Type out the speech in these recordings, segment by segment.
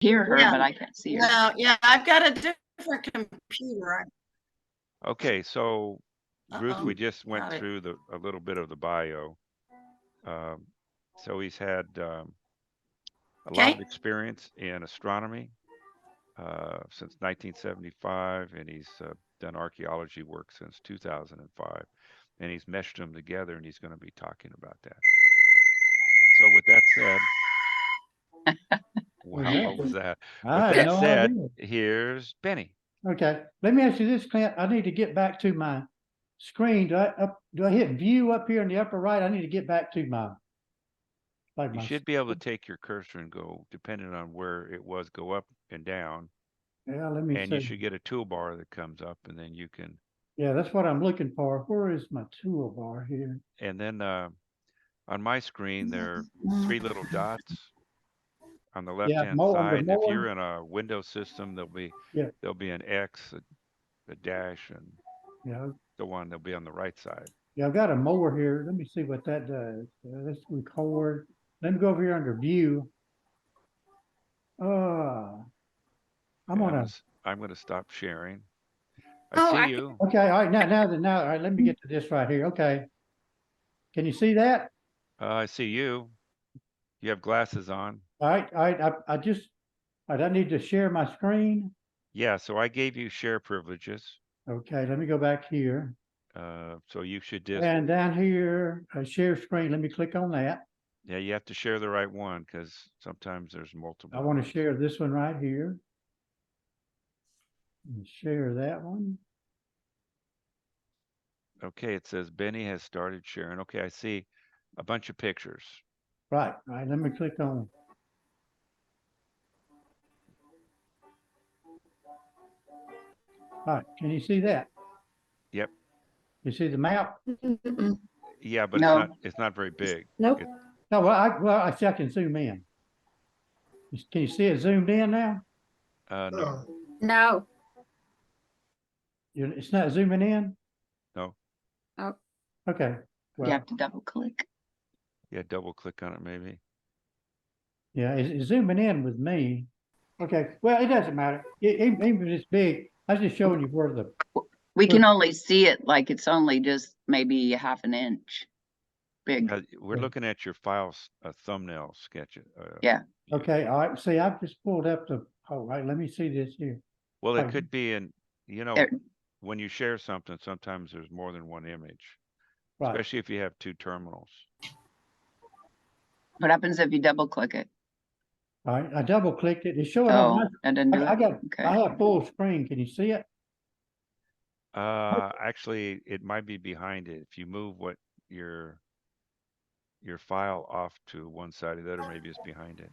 hear her, Yeah. but I can't see her. No, yeah, I've got a different computer. Okay, so Ruth, Uh-oh. we just went Got it. through a little bit of the bio. So he's had a lot of Okay. experience in astronomy since 1975, and he's done archaeology work since 2005, and he's meshed them together, and he's going to be talking about that. So with that said, wow, what was that? I With had that no said, idea. here's Benny. Okay, let me ask you this, Clint. I need to get back to my screen. Do I hit view up here in the upper right? I need to get back to my. Like You my. should be able to take your cursor and go, depending on where it was, go up and down, Yeah, let me and you see. should get a toolbar that comes up, and then you can, Yeah, that's what I'm looking for. Where is my toolbar here? and then on my screen, there are 3 little dots on the Yeah, left-hand more under side. And if more. you're in a Windows system, Yeah. there'll be an X, a dash, and Yeah, the one that'll be on the right side. yeah, I've got a more here. Let me see what that does. Let's record. Let me go over here under view. I'm Okay, gonna. I'm gonna stop sharing. Oh, I I see you. Okay, all right, now, all right. Let me get to this right here. Okay, can you see that? I see you. You have glasses on. All right, all right. I just. All right, I need to share my screen. Yeah, so I gave you share privileges. Okay, let me go back here. So you should just, And down here, share screen. Let me click on that. yeah, you have to share the right one because sometimes there's multiple. I want to ones. share this one right here. And share that one. Okay, it says Benny has started sharing. Okay, I see a bunch of pictures. Right, right. Let me click on. All right, can you see that? Yep. You see the map? Mm-mm. Yeah, but No. it's not very big. Nope. No, well, I see I can zoom in. Can you see it zoomed in now? No, No. It's not zooming in? no. Oh. Okay. You Well, have to double click. Yeah, double click on it maybe. yeah, it's zooming in with me. Okay, well, it doesn't matter. Even if it's big, I was just showing you where the. We can only see it like it's only just maybe a half an inch big. We're looking at your files, thumbnail sketch. Yeah. Okay, all right. See, I've just pulled up the. Oh, right. Let me see this here. Well, it Right. could be in, There. when you share something, sometimes there's more than one image, Right. especially if you have 2 terminals. What happens if you double click it? All right, I double clicked it. It's showing Oh, on that didn't do my. it. Okay. I have full screen. Can you see it? Actually, it might be behind it. If you move your file off to one side or the other, maybe it's behind it.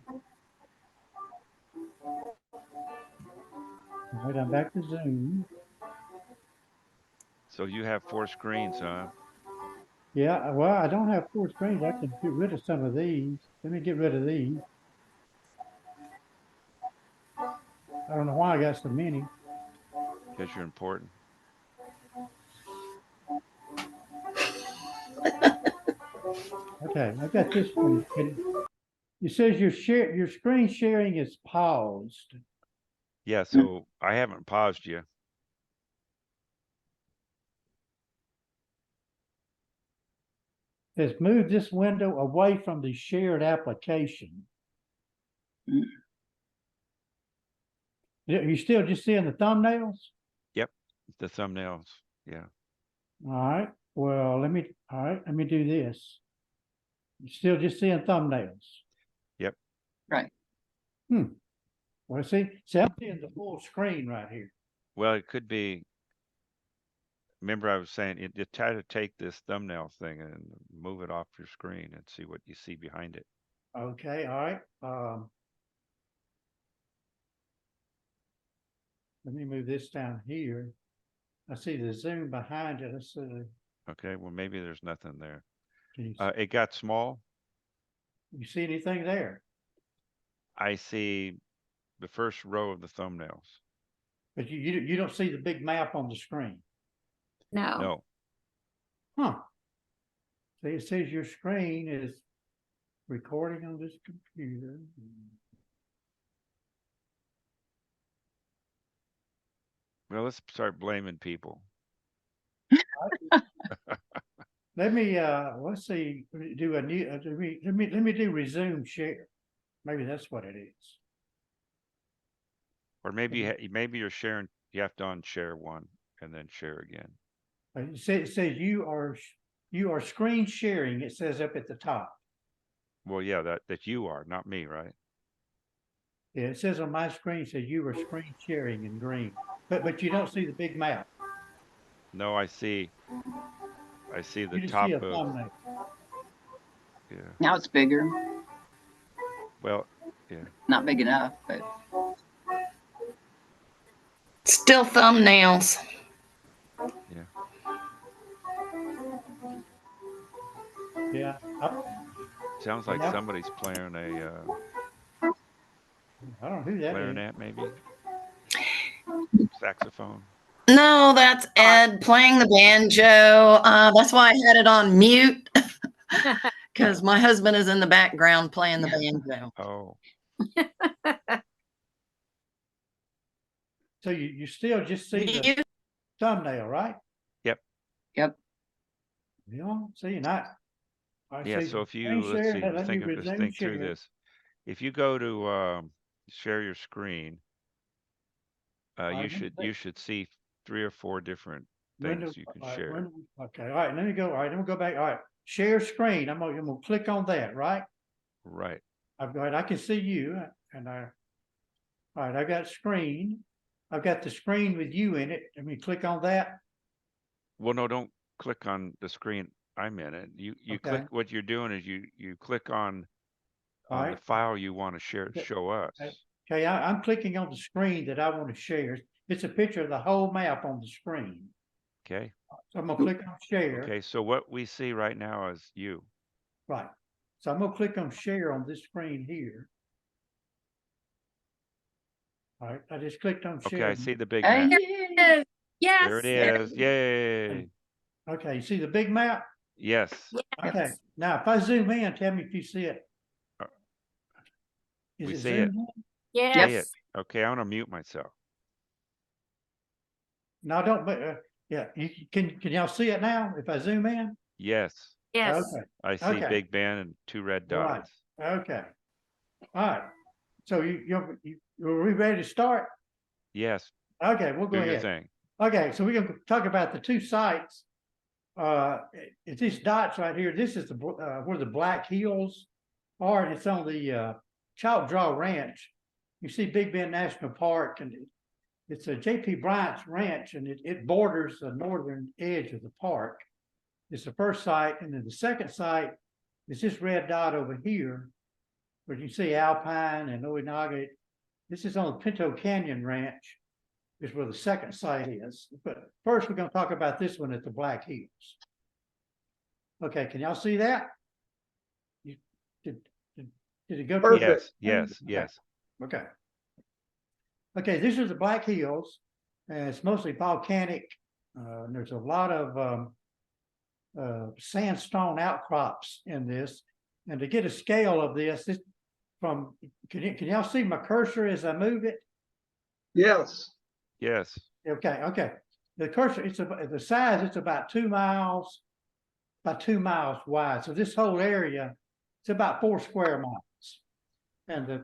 All right, I'm back to Zoom. So you have 4 screens, huh? Yeah, well, I don't have full screens. I can get rid of some of these. Let me get rid of these. I don't know why I got so many. Because you're important. Okay, I got this one. It says your screen sharing is paused. Yeah, so I haven't paused you. It says move this window away from the shared application. Mm. You still just seeing the thumbnails? Yep, the thumbnails. Yeah. All right. Well, let me do this. You're still just seeing thumbnails. Yep. Right. Well, see, I'm seeing the full screen right here. Well, it could be. Remember, I was saying you try to take this thumbnail thing and move it off your screen and see what you see behind it. Okay. All right. Let me move this down here. I see the zoom behind it. Let's see. Okay. Well, maybe there's nothing there. Can It got small. you see anything there? I see the first row of the thumbnails. But you don't see the big map on the screen. No. No. Huh. See, it says your screen is recording on this computer. Well, let's start blaming people. Let me, let's see, do a new, let me do resume share. Maybe that's what it is. Or maybe maybe you're sharing, you have to unshare one and then share again. It says you are screen sharing, it says up at the top. Well, yeah, that you are, not me, right? Yeah, it says on my screen, it says you are screen sharing in green, but you don't see the big map. No, I see the You just top see a of, thumbnail. yeah. Now it's bigger, Well, yeah. not big enough, but Still thumbnails. Yeah. Yeah, Sounds like Yep. somebody's playing a I don't know who that is. clarinet, maybe saxophone. No, that's Ed playing the banjo. That's why I had it on mute because my husband is in the background playing the banjo. Oh, So you still just see the You- thumbnail, right? yep. You know, see, not. I yeah. see So the if screen you, let's share, see, let just me think resume through share. this. If you go to share your screen, All right, you should see 3 or 4 different window, things you can all right, share. okay, all right, let me go, all right, let me go back, all right, share screen, I'm gonna click on that, right? Right. I've got, I can see you, and all right, I've got screen, I've got the screen with you in it, let me click on that, Well, no, don't click on the screen I'm in it. You Okay. click, what you're doing is you click on all the right? file you want to share, Okay. show us. Okay, I'm clicking on the screen that I want to share, it's a picture of the whole map on the screen, Okay. so I'm gonna click on share. Okay. So what we see right now is you. Right. So I'm gonna click on share on this screen here. All right, I just clicked on Okay. share. I see the big Hey, map. yay. Yes. There it is. Yay. Okay, you see the big map? Yes. Okay, Yes. now if I zoom in, tell me if you see it. Uh, Is we it see it. zoomed in? Yes. See it. Okay. I'm going to mute myself. No, don't, but, yeah, can y'all see it now if I zoom in? Yes. Yes. Okay, I see Okay. Big Ben and 2 red Right. dots. okay. All right, so are we ready to start? Yes. Okay, we'll go Do your ahead. thing. Okay, so we're gonna talk about the two sites. It's these dots right here. This is where the Black Hills are, and it's on the Chalk Draw Ranch. You see Big Bend National Park, and it's a J.P. Bryant's ranch, and it borders the northern edge of the park. It's the first site, and then the second site is this red dot over here, where you see Alpine and Oinaga. This is on the Pinto Canyon Ranch, is where the second site is. But first, we're going to talk about this one at the Black Hills. Okay, can y'all see that? Did it go to? Yes. Yes. Yes. Okay. Okay, this is the Black Hills, and it's mostly volcanic. And there's a lot of sandstone outcrops in this. And to get a scale of this from, can y'all see my cursor as I move it? Yes. Yes. Okay. The cursor, the size, it's about 2 miles, about 2 miles wide. So this whole area, it's about 4 square miles. And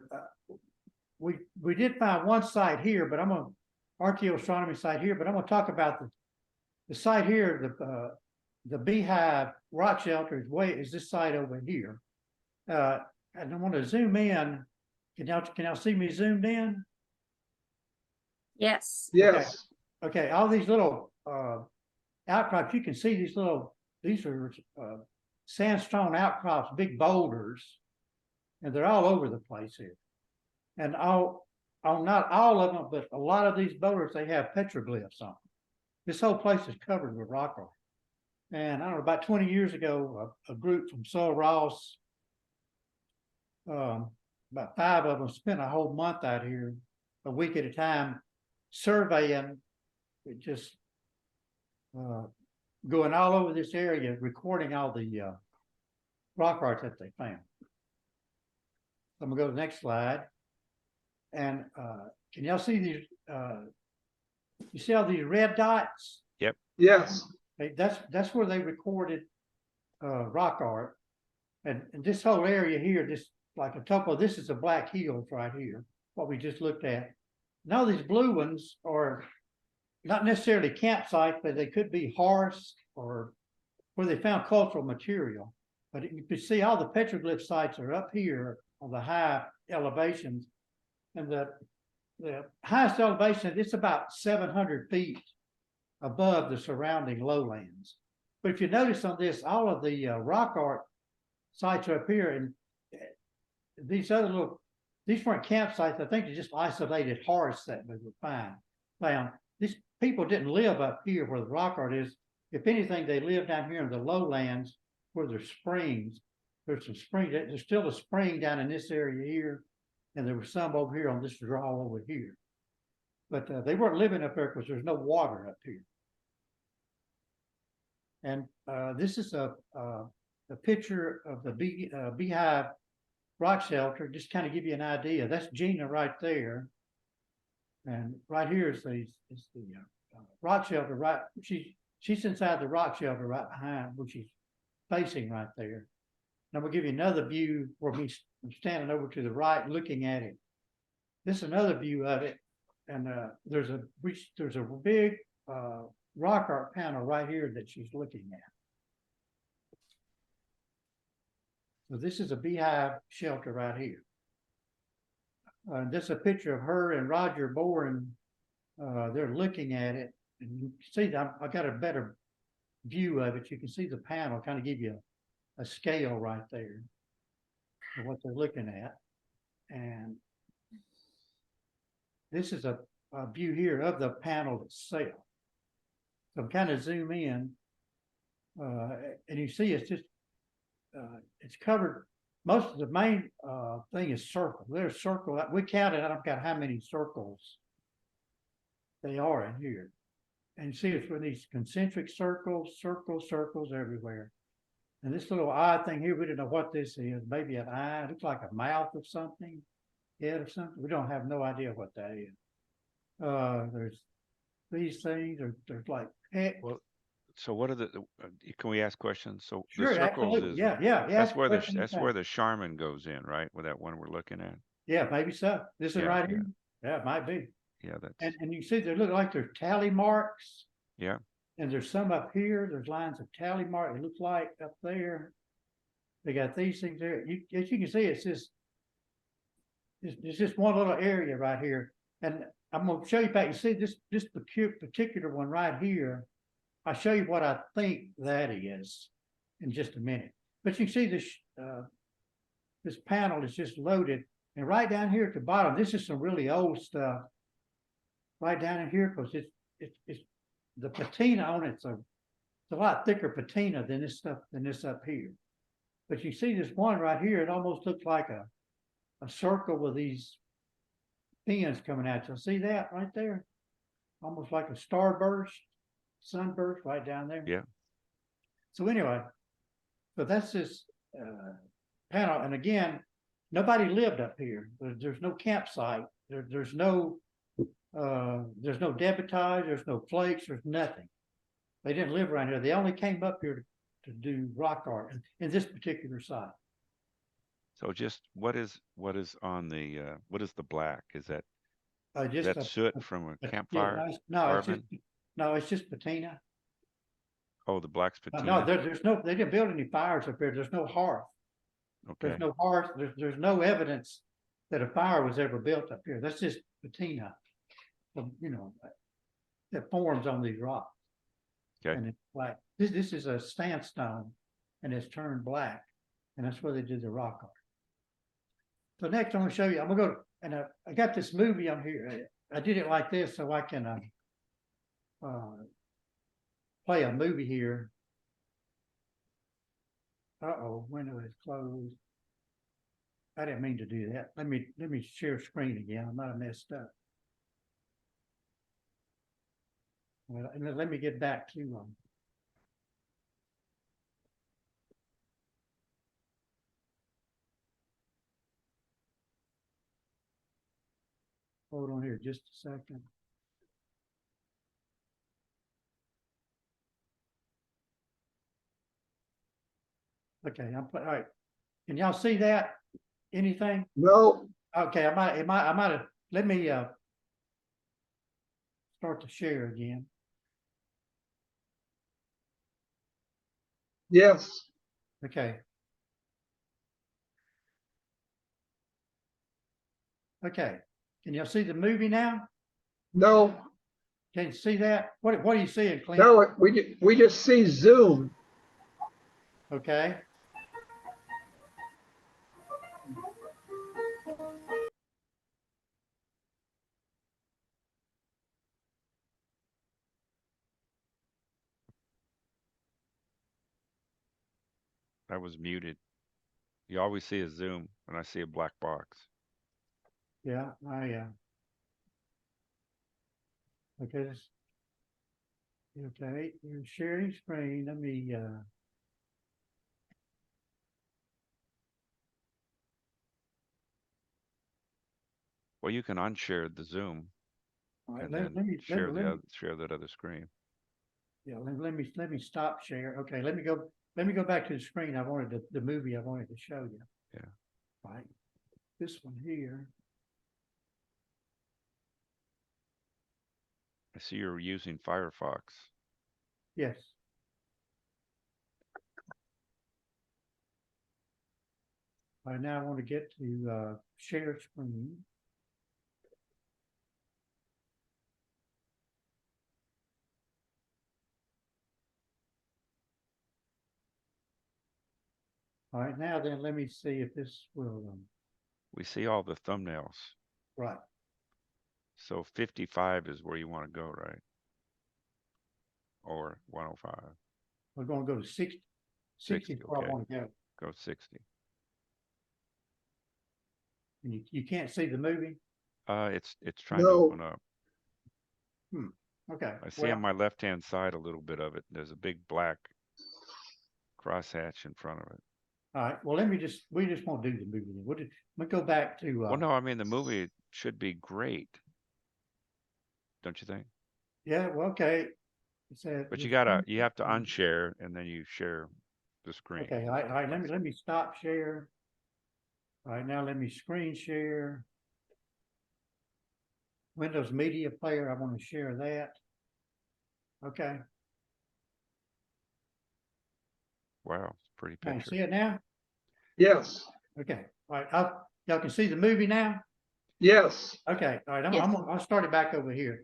we did find one site here, but I'm gonna archaeoastronomy site here, but I'm gonna talk about the site here, the Beehive Rock Shelter is this site over here. And I want to zoom in. Can y'all see me zoomed in? Yes. Yes. Okay, all these little outcrops, you can see these are sandstone outcrops, big boulders, and they're all over the place here. And not all of them, but a lot of these boulders, they have petroglyphs on them. This whole place is covered with rock art. And I don't know, about 20 years ago, a group from Sul Ross, about 5 of them spent a whole month out here, a week at a time, surveying, just going all over this area, recording all the rock art that they found. I'm gonna go to the next slide. And can y'all see these You see all these red dots? Yes. That's where they recorded rock art. And this whole area here, this like a couple of this is the Black Hills right here, what we just looked at. Now these blue ones are not necessarily campsites, but they could be horse or where they found cultural material. But you can see all the petroglyph sites are up here on the high elevations. And the highest elevation, it's about 700 feet above the surrounding lowlands. But if you notice on this, all of the rock art sites are up here, and these other these weren't campsites. I think they're just isolated forests that we would found. These people didn't live up here where the rock art is. If anything, they live down here in the lowlands where there's springs. There's some springs. There's still a spring down in this area here, and there was some over here on this draw over here. But they weren't living up there because there's no water up here. And this is a picture of the Beehive rock shelter, just kind of give you an idea. That's Gina right there. And right here is the rock shelter, right? She's inside the rock shelter right behind where she's facing right there. Now we'll give you another view where I'm standing over to the right looking at it. This is another view of it. And there's a big rock art panel right here that she's looking at. So this is a Beehive shelter right here. This is a picture of her and Roger Boren. They're looking at it, and you can see I got a better view of it. You can see the panel, kind of give you a scale right there of what they're looking at. And this is a view here of the panel itself. So kind of zoom in, and you see it's just it's covered. Most of the main thing is circle. There's a circle. We counted. I don't know how many circles they are in here. And you see it's with these concentric circles everywhere. And this little eye thing here, we don't know what this is. Maybe an eye. It looks like a mouth of something, head of something. We don't have no idea what that is. There's these things. There's like heck. Well, so what are can we ask questions? So Sure, the circles absolutely. is, Yeah. that's where the Charmin goes in, right? With that one we're looking at. Yeah, maybe so. This is Yeah, right yeah. here. Yeah, it might be. Yeah, that's And you see, they look like there's tally marks. yeah. And there's some up here. There's lines of tally mark. It looks like up there. They got these things there. As you can see, it's just one little area right here. And I'm going to show you back. You see this particular one right here. I'll show you what I think that is in just a minute. But you can see this panel is just loaded. And right down here at the bottom, this is some really old stuff. Right down in here, because it's the patina on it's a lot thicker patina than this up here. But you see this one right here, it almost looks like a circle with these fins coming out. You'll see that right there? Almost like a starburst, sunburst right down there. Yeah. So anyway, so that's this panel. And again, nobody lived up here. There's no campsite. There's no debitage, there's no flakes, there's nothing. They didn't live around here. They only came up here to do rock art in this particular site. So just what is on the what is the black? Is that Just that soot from a yeah, campfire? it's just patina. Oh, the black's patina. No, they didn't build any fires up here. There's no hearth. Okay. There's no hearth. There's no evidence that a fire was ever built up here. That's just patina, that forms on these rocks. Okay. And it's black. This is a sandstone, and it's turned black, and that's where they did the rock art. So next, I'm going to show you. I'm going to go, and I got this movie on here. I did it like this so I can play a movie here. Window is closed. I didn't mean to do that. Let me share screen again. I might have messed up. Well, and let me get back to hold on here just a second. Okay, all right. Can y'all see that? Anything? No, Okay, I might have, let me, start to share again. yes, Okay. Okay, can y'all see the movie now? no, Can you see that? What are you seeing, Clint? no, we just see Zoom. Okay. That was muted. You always see a zoom and I see a black box. Yeah, okay, okay, you're sharing screen. Let me, Well, you can unshare the zoom all right, and let then me, share share that other screen. yeah, let me stop share. Okay, let me go back to the screen. I wanted the movie I wanted to show you. Yeah. Right. This one here. I see you're using Firefox. Yes. All right, now I want to get to share screen. All right, now then let me see if this will, We see all the thumbnails. right. So 55 is where you want to go, right? Or 105. We're going to go to 60. 60 is where I okay. want to go. Go 60. And you can't see the movie? It's trying to No. open up. Okay. I see on my left-hand side a little bit of it. There's a big black crosshatch in front of it. All right. Well, we just won't do the movie. We'll go back to, Well, no, I mean, the movie should be great. Don't you think? yeah, well, okay. It said But this you have to screen- unshare and then you share the screen. Okay, all right, let me stop share. All right, now let me screen share. Windows Media Player, I want to share that. Okay, Wow, it's a pretty can you picture. see it now? Yes, Okay, all right, y'all can see the movie now? yes, Okay, all right, Yes. I'll start it back over here.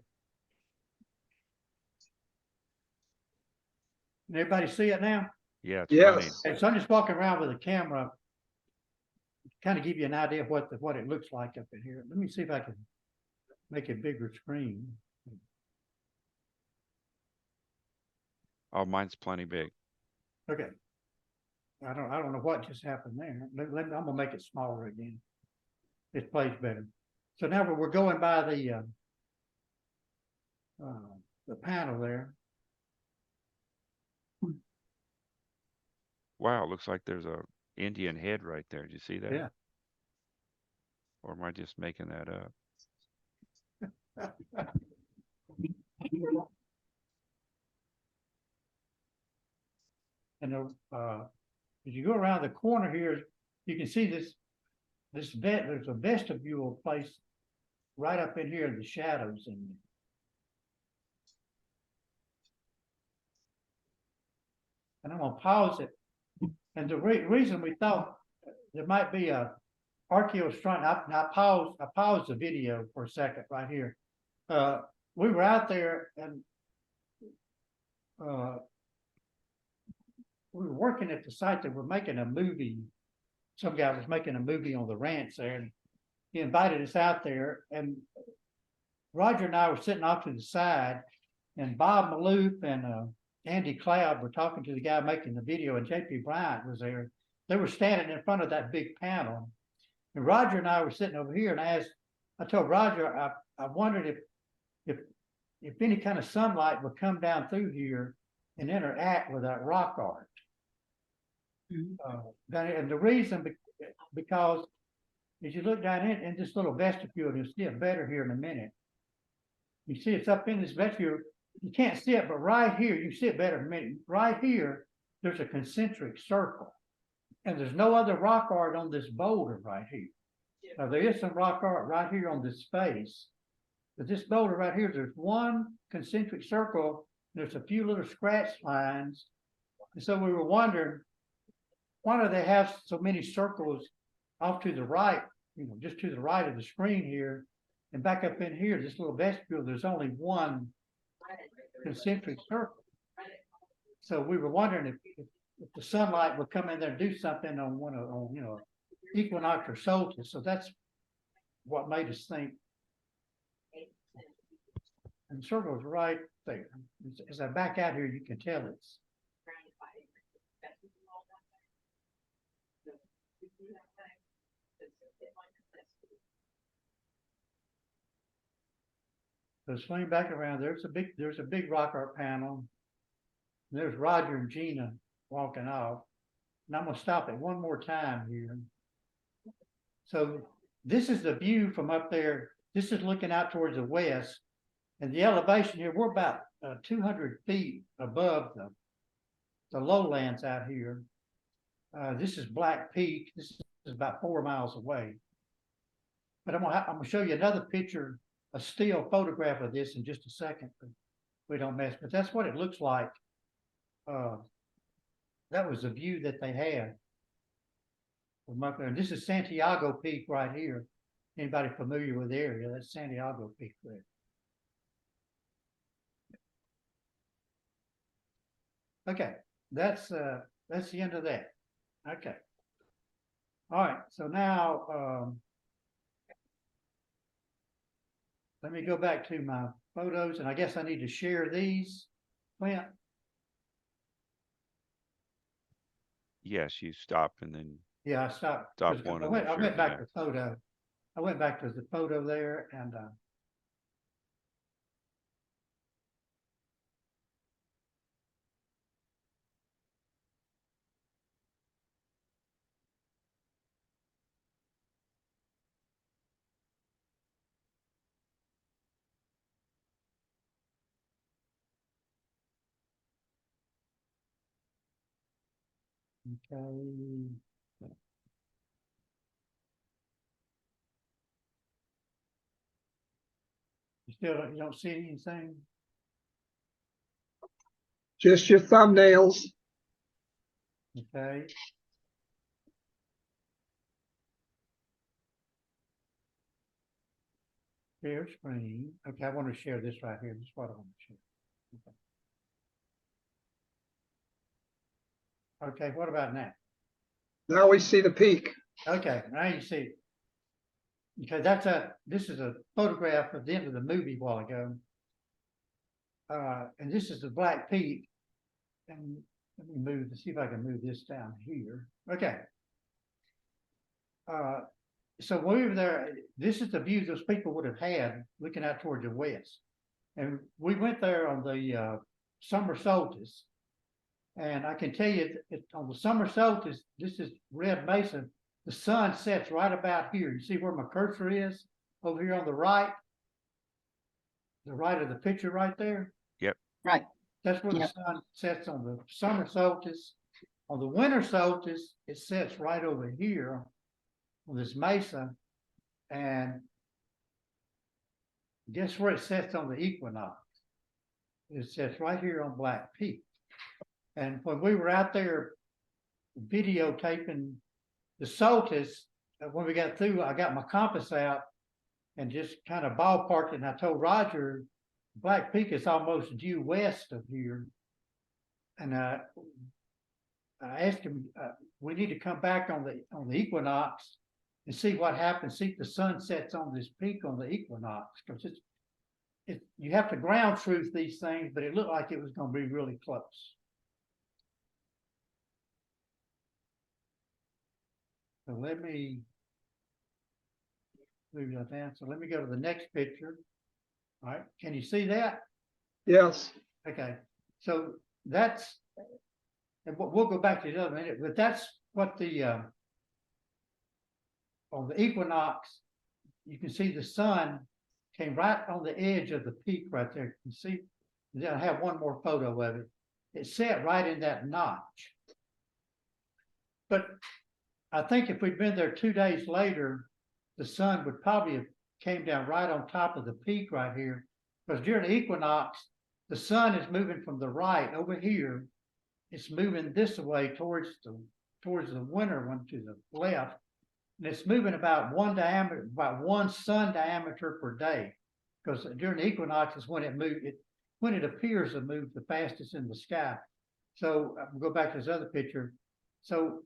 Can everybody see it now? Yeah, it's running. yes. Okay, so I'm just walking around with a camera, kind of give you an idea of what it looks like up in here. Let me see if I can make a bigger screen. Oh, mine's plenty big. Okay. I don't know what just happened there. I'm gonna make it smaller again. It plays better. So now we're going by the panel there. Wow, looks like there's a Indian head right there. Did you see that? Yeah. Or am I just making that up? And as you go around the corner here, you can see there's a vestibule place right up in here in the shadows. And I'm gonna pause it. And the reason we thought there might be a archaeoastronomy, I paused the video for a second right here. We were out there and we were working at the site that we're making a movie. Some guy was making a movie on the ranch there, and he invited us out there. And Roger and I were sitting off to the side, and Bob Maloof and Andy Cloud were talking to the guy making the video, and JP Bryant was there. They were standing in front of that big panel, and Roger and I were sitting over here. And I told Roger, I wondered if any kind of sunlight would come down through here and interact with that rock art. And the reason, because as you look down in this little vestibule, you'll see it better here in a minute. You see it's up in this vestibule. You can't see it, but right here, you see it better in a minute. Right here, there's a concentric circle. And there's no other rock art on this boulder right here. Now, there is some rock art right here on this face. But this boulder right here, there's one concentric circle, and there's a few little scratch lines. And so we were wondering, why do they have so many circles off to the right, just to the right of the screen here, and back up in here, this little vestibule, there's only one concentric circle. So we were wondering if the sunlight would come in there and do something on equinox or solstice. So that's what made us think. And the circle is right there. As I back out here, you can tell it's. So swing back around. There's a big rock art panel. There's Roger and Gina walking off. And I'm gonna stop it one more time here. So this is the view from up there. This is looking out towards the west. And the elevation here, we're about 200 feet above the lowlands out here. This is Black Peak. This is about 4 miles away. But I'm gonna show you another picture, a still photograph of this in just a second. But we don't mess, but that's what it looks like. That was the view that they had from up there. And this is Santiago Peak right here. Anybody familiar with the area? That's Santiago Peak there. Okay, that's the end of that. Okay. All right, so now let me go back to my photos, and I guess I need to share these, Clint. Yes, you stop and then Yeah, I stopped. Stop one I and went, then I share went the back to next. photo. I went back to the photo there and okay. You don't see anything? Just your thumbnails. Okay. Share screen. Okay, I want to share this right here. This is what I want to share. Okay, what about now? Now we see the peak. Okay, now you see. Okay, this is a photograph of the end of the movie a while ago. And this is the Black Peak. And let me see if I can move this down here. Okay. So when we were there, this is the view those people would have had looking out towards the west. And we went there on the summer solstice. And I can tell you on the summer solstice, this is Red Mesa. The sun sets right about here. You see where my cursor is over here on the right of the picture right there. Right. That's where the Yep. sun sets on the summer solstice. On the winter solstice, it sets right over here on this mesa. And guess where it sets on the equinox? It sets right here on Black Peak. And when we were out there videotaping the solstice, when we got through, I got my compass out and just kind of ballparked it. And I told Roger, Black Peak is almost due west of here. And I asked him, we need to come back on the equinox and see what happens, see if the sun sets on this peak on the equinox. Because you have to ground truth these things, but it looked like it was going to be really close. So let me move that down. So let me go to the next picture. All right, can you see that? Yes. Okay, so that's, and we'll go back to the other minute, but that's what the on the equinox, you can see the sun came right on the edge of the peak right there. You see, then I have one more photo of it. It set right in that notch. But I think if we'd been there 2 days later, the sun would probably have came down right on top of the peak right here. Because during the equinox, the sun is moving from the right over here. It's moving this way towards the winter one to the left. And it's moving about one sun diameter per day. Because during the equinox is when it appears to move the fastest in the sky. So I'll go back to this other picture. So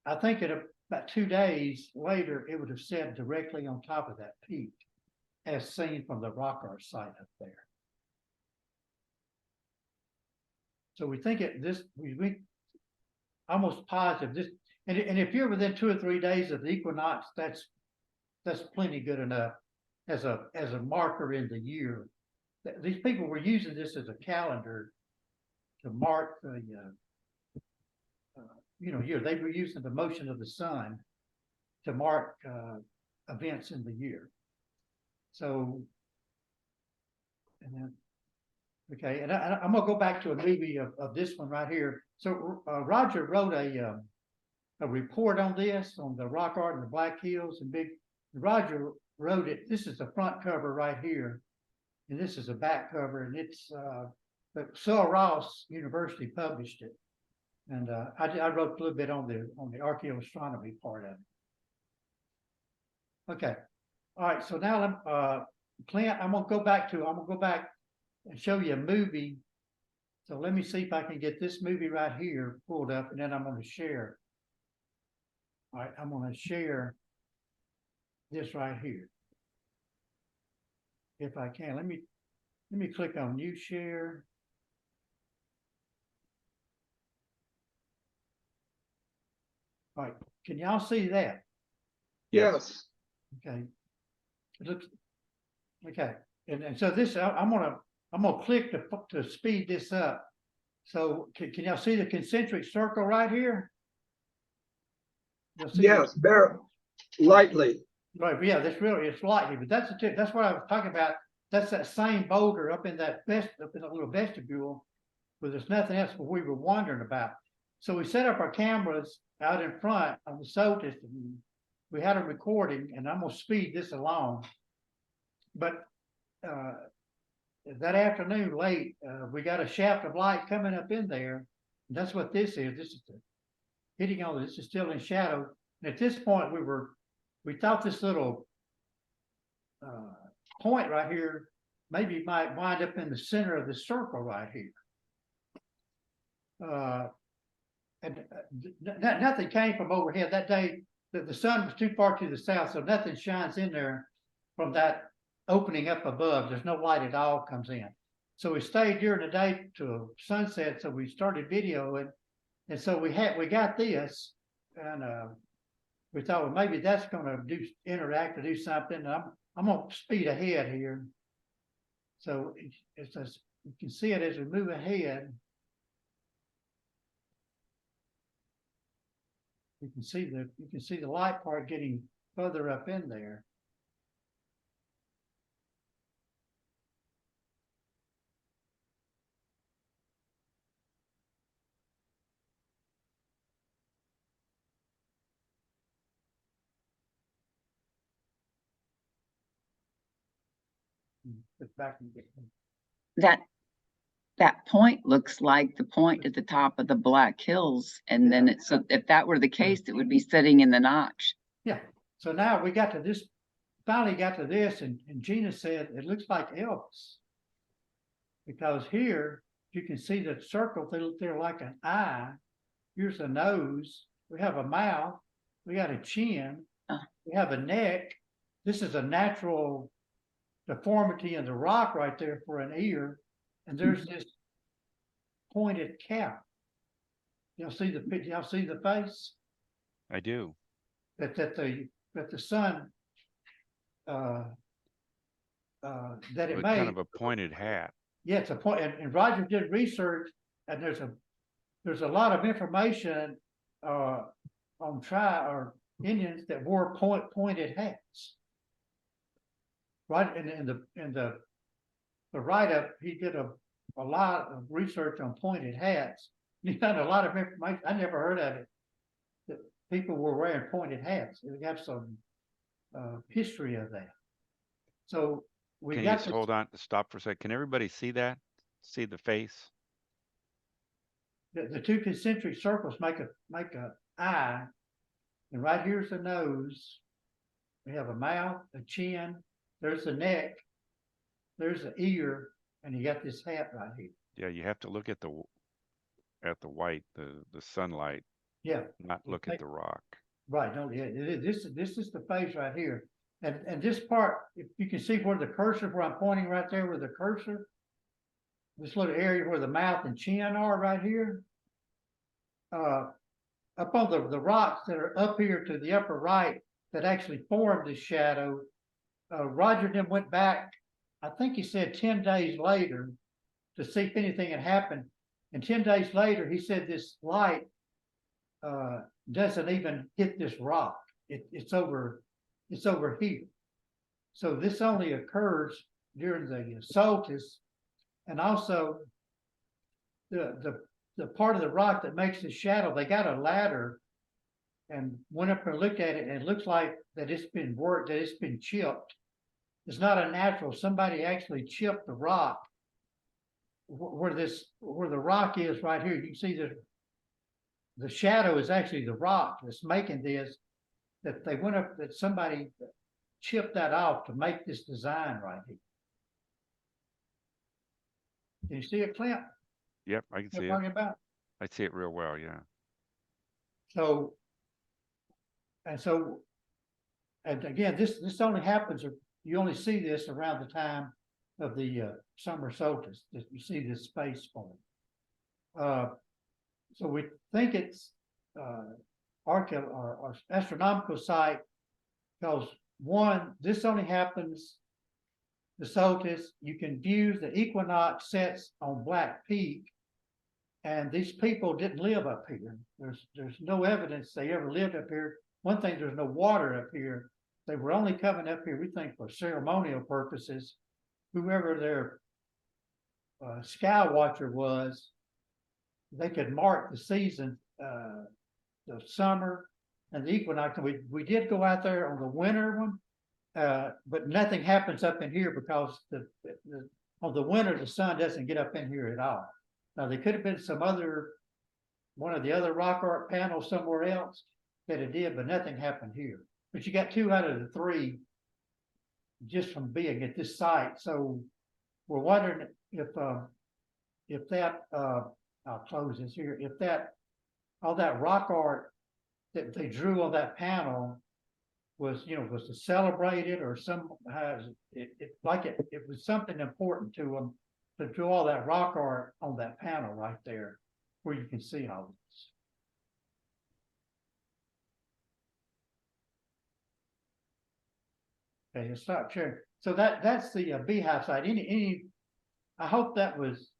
I think in about 2 days later, it would have set directly on top of that peak, as seen from the rock art site up there. So we think we almost positive this, and if you're within 2 or 3 days of the equinox, that's plenty good enough as a marker in the year. These people were using this as a calendar to mark the year. They were using the motion of the sun to mark events in the year. So, and then, okay, and I'm gonna go back to a movie of this one right here. So Roger wrote a report on this, on the rock art and the Black Hills and Roger wrote it. This is the front cover right here, and this is a back cover, and it's Sul Ross University published it. And I wrote a little bit on the archaeoastronomy part of it. Okay, all right. So now, Clint, I'm gonna go back and show you a movie. So let me see if I can get this movie right here pulled up, and then I'm going to share. All right, I'm going to share this right here, if I can. Let me click on New Share. All right, can y'all see that? Yes. Okay. It looks okay, and so this I'm gonna click to speed this up. So can y'all see the concentric circle right here? Yes, very lightly. Right, yeah, it's lightly, but that's what I was talking about. That's that same boulder up in that little vestibule where there's nothing else we were wondering about. So we set up our cameras out in front on the Solstice, and we had a recording, and I'm gonna speed this along. But that afternoon late, we got a shaft of light coming up in there. And that's what this is. This is hitting on this is still in shadow. And at this point, we thought this little point right here maybe might wind up in the center of the circle right here. And nothing came from overhead that day. The sun was too far to the south, so nothing shines in there from that opening up above. There's no light at all comes in. So we stayed during the day to sunset. So we started videoing, and so we got this, and we thought, well, maybe that's going to interact or do something. And I'm going to speed ahead here. So it's as you can see it as we move ahead. You can see the light part getting further up in there. Back and get that point looks like the point at the top of the Black Hills, and then it's if that were the case, it would be sitting in the notch. Yeah. So now we got to this. Finally got to this, and Gina said it looks like Elvis, because here you can see the circle. They're like an eye. Here's a nose. We have a mouth. We got a chin. We have a neck. This is a natural deformity in the rock right there for an ear, and there's this pointed cap. Y'all see the face? I do. That the sun that it With made. kind of a pointed hat. Yeah, it's a point, and Roger did research, and there's a lot of information on Indians that wore pointed hats. Right, in the write-up, he did a lot of research on pointed hats. He found a lot of information. I never heard of it. people were wearing pointed hats. We have some history of that. So we Can you got just this, hold on, stop for a sec? Can everybody see that? See the face? the two concentric circles make a eye, and right here's the nose. We have a mouth, a chin. There's the neck. There's the ear, and you got this hat right here. Yeah, you have to look at the white, the sunlight, Yeah, not look at the rock. right. No, yeah, this is the face right here, and this part, if you can see where the cursor, where I'm pointing right there, where the cursor, this little area where the mouth and chin are right here. Up on the rocks that are up here to the upper right that actually formed this shadow. Roger then went back, I think he said 10 days later, to see if anything had happened. And 10 days later, he said this light doesn't even hit this rock. It's over here. So this only occurs during the solstice, and also the part of the rock that makes the shadow. They got a ladder and went up and looked at it, and it looks like that it's been worked, that it's been chipped. It's not unnatural. Somebody actually chipped the rock where the rock is right here. You can see the shadow is actually the rock that's making this, that they went up, that somebody chipped that off to make this design right here. Can you see it, Clint? Yep, I can What see I'm it. talking about? I see it real well, yeah. So, and again, this only happens, you only see this around the time of the summer solstice, that you see this space form. So we think it's or astronomical site, because one, this only happens, the solstice, you can view the equinox sets on Black Peak, and these people didn't live up here. There's no evidence they ever lived up here. One thing, there's no water up here. They were only coming up here, we think, for ceremonial purposes. Whoever their sky watcher was, they could mark the season, the summer and the equinox. And we did go out there on the winter one, but nothing happens up in here because on the winter, the sun doesn't get up in here at all. Now, there could have been one of the other rock art panels somewhere else that it did, but nothing happened here. But you got 2 out of the 3 just from being at this site. So we're wondering if that, I'll close this here, if all that rock art that they drew on that panel was to celebrate it, or somehow it was something important to them to draw all that rock art on that panel right there where you can see all this. Okay, let's stop sharing. So that's the beehive site. I hope that was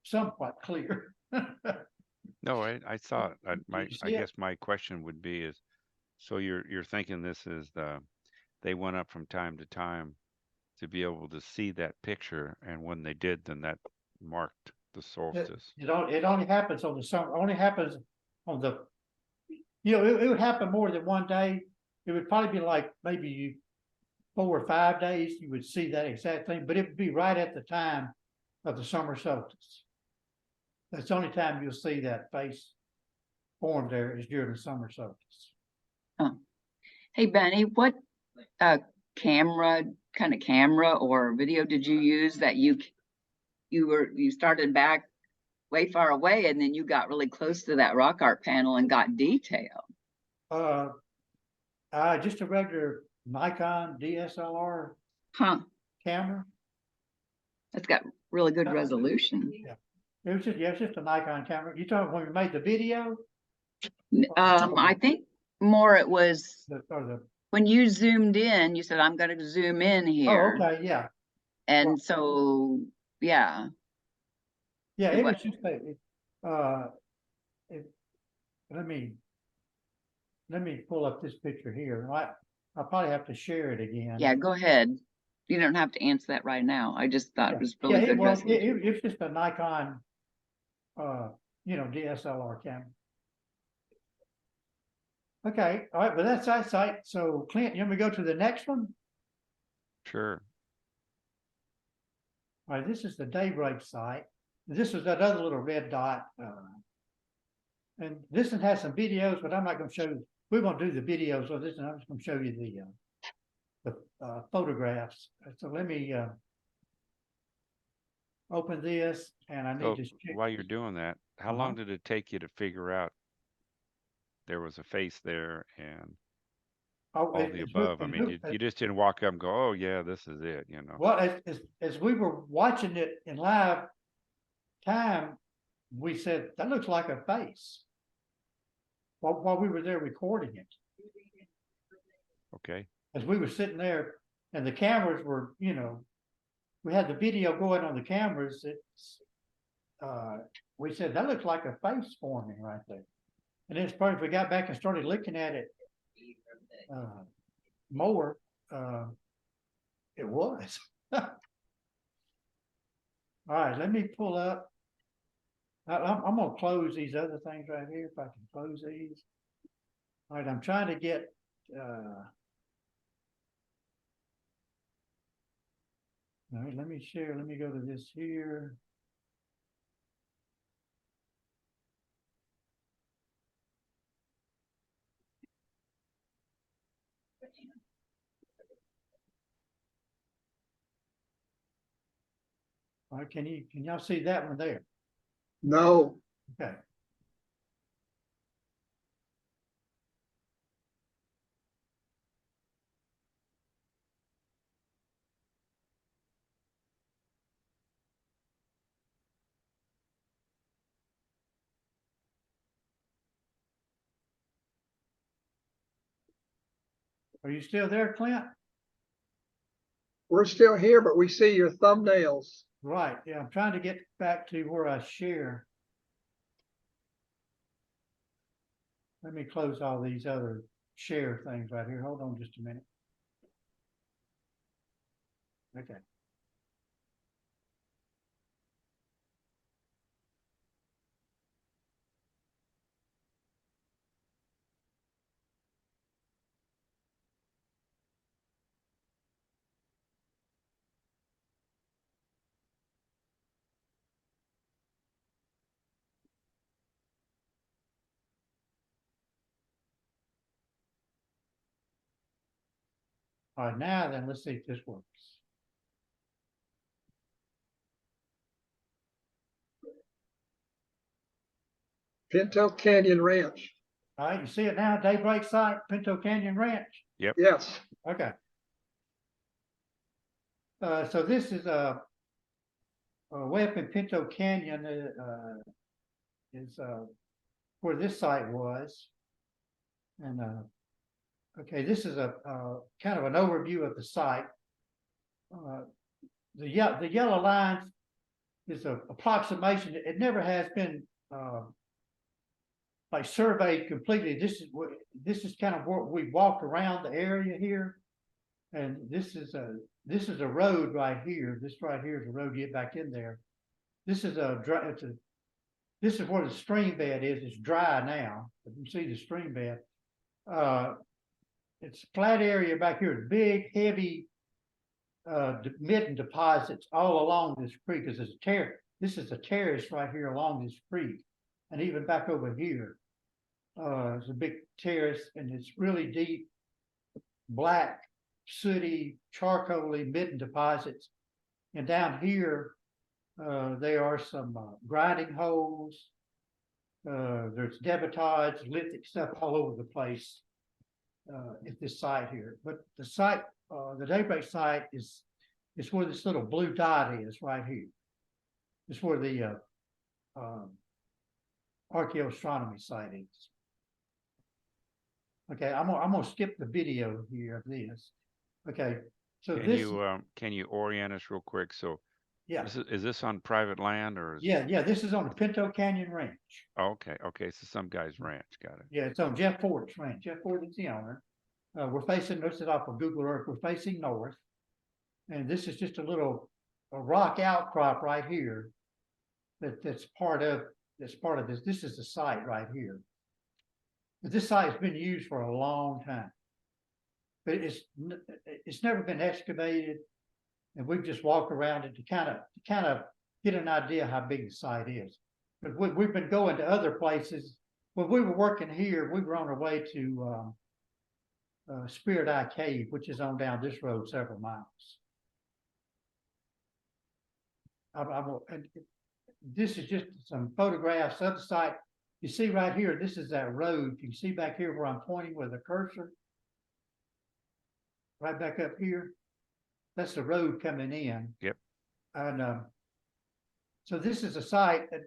somewhat clear. No, I saw it. I You see it? guess my question would be is, so you're thinking this is they went up from time to time to be able to see that picture, and when they did, then that marked the solstice. It only happens on the summer. Only happens on the. It would happen more than one day. It would probably be like maybe 4 or 5 days. You would see that exact thing, but it would be right at the time of the summer solstice. That's the only time you'll see that face formed there is during the summer solstice. Hey, Benny, what kind of camera or video did you use that you started back way far away and then you got really close to that rock art panel and got detail? Just a regular Nikon DSLR Huh, camera. that's got really good resolution. Yeah. It's just a Nikon camera. You talking when we made the video? I think more it was The when you zoomed in, you said, I'm gonna zoom in oh, here. okay, yeah. And so, yeah, Yeah, It it wa- was just let me pull up this picture here. I'll probably have to share it again. yeah, go ahead. You don't have to answer that right now. I just thought it was really good resolution. It's just a Nikon, DSLR camera. Okay, all right, but that's our site. So Clint, you want me to go to the next one? Sure. All right, this is the daybreak site. This was that other little red dot. And this one has some videos, but I'm not gonna show you. We won't do the videos of this, and I'm just gonna show you the photographs. So let me open this, and I need So to check. while you're doing that, how long did it take you to figure out there was a face there and Oh, all the above? I mean, you just didn't walk up and go, oh yeah, this is it, you know? Well, as we were watching it in live time, we said, that looks like a face. While we were there recording it, Okay. as we were sitting there and the cameras were, we had the video going on the cameras, we said, that looks like a face forming right there. And then if we got back and started looking at it more, it was. All right, let me pull up. I'm gonna close these other things right here, if I can close these. All right, I'm trying to get, all right, let me share, let me go to this here. All right, can y'all see that one there? No, Okay. Are you still there, Clint? we're still here, but we see your thumbnails. Right, yeah, I'm trying to get back to where I share. Let me close all these other share things right here. Hold on just a minute. Okay. All right, now then, let's see if this works. Pinto Canyon Ranch. All right, you see it now, Daybreak site, Pinto Canyon Ranch. Yes, Okay. So this is way up in Pinto Canyon is where this site was. And okay, this is a kind of an overview of the site. The yellow line is an approximation. It never has been like surveyed completely. This is kind of where we walked around the area here, and this is a road right here. This right here is a road to get back in there. This is this is where the stream bed is. It's dry now. You can see the stream bed. It's a flat area back here, big, heavy mitten deposits all along this creek. Because it's a terrace. This is a terrace right here along this creek, and even back over here, it's a big terrace, and it's really deep, black, sooty, charcoaly mitten deposits. And down here, there are some grinding holes. There's debitage, lithic stuff all over the place at this site here. But the site, the Daybreak site is where this little blue dot is right here. It's where the archaeoastronomy site is. Okay, I'm gonna skip the video here of this. Okay, so Can you orient us real quick? So yeah, is this on private land or is yeah, this is on the Pinto Canyon Ranch. Oh, okay, so some guy's ranch, got it. Yeah, it's on Jeff Ford's ranch. Jeff Ford is the owner. We're facing, this is off of Google Earth, we're facing north. And this is just a rock outcrop right here. That's part of this. This is the site right here. But this site's been used for a long time. But it's never been excavated, and we've just walked around it to kind of get an idea how big the site is. But we've been going to other places. When we were working here, we were on our way to Spirit Eye Cave, which is on down this road several miles. And this is just some photographs of the site. You see right here, this is that road. You can see back here where I'm pointing with a cursor. Right back up here. That's the road coming in. Yep. And so this is a site that,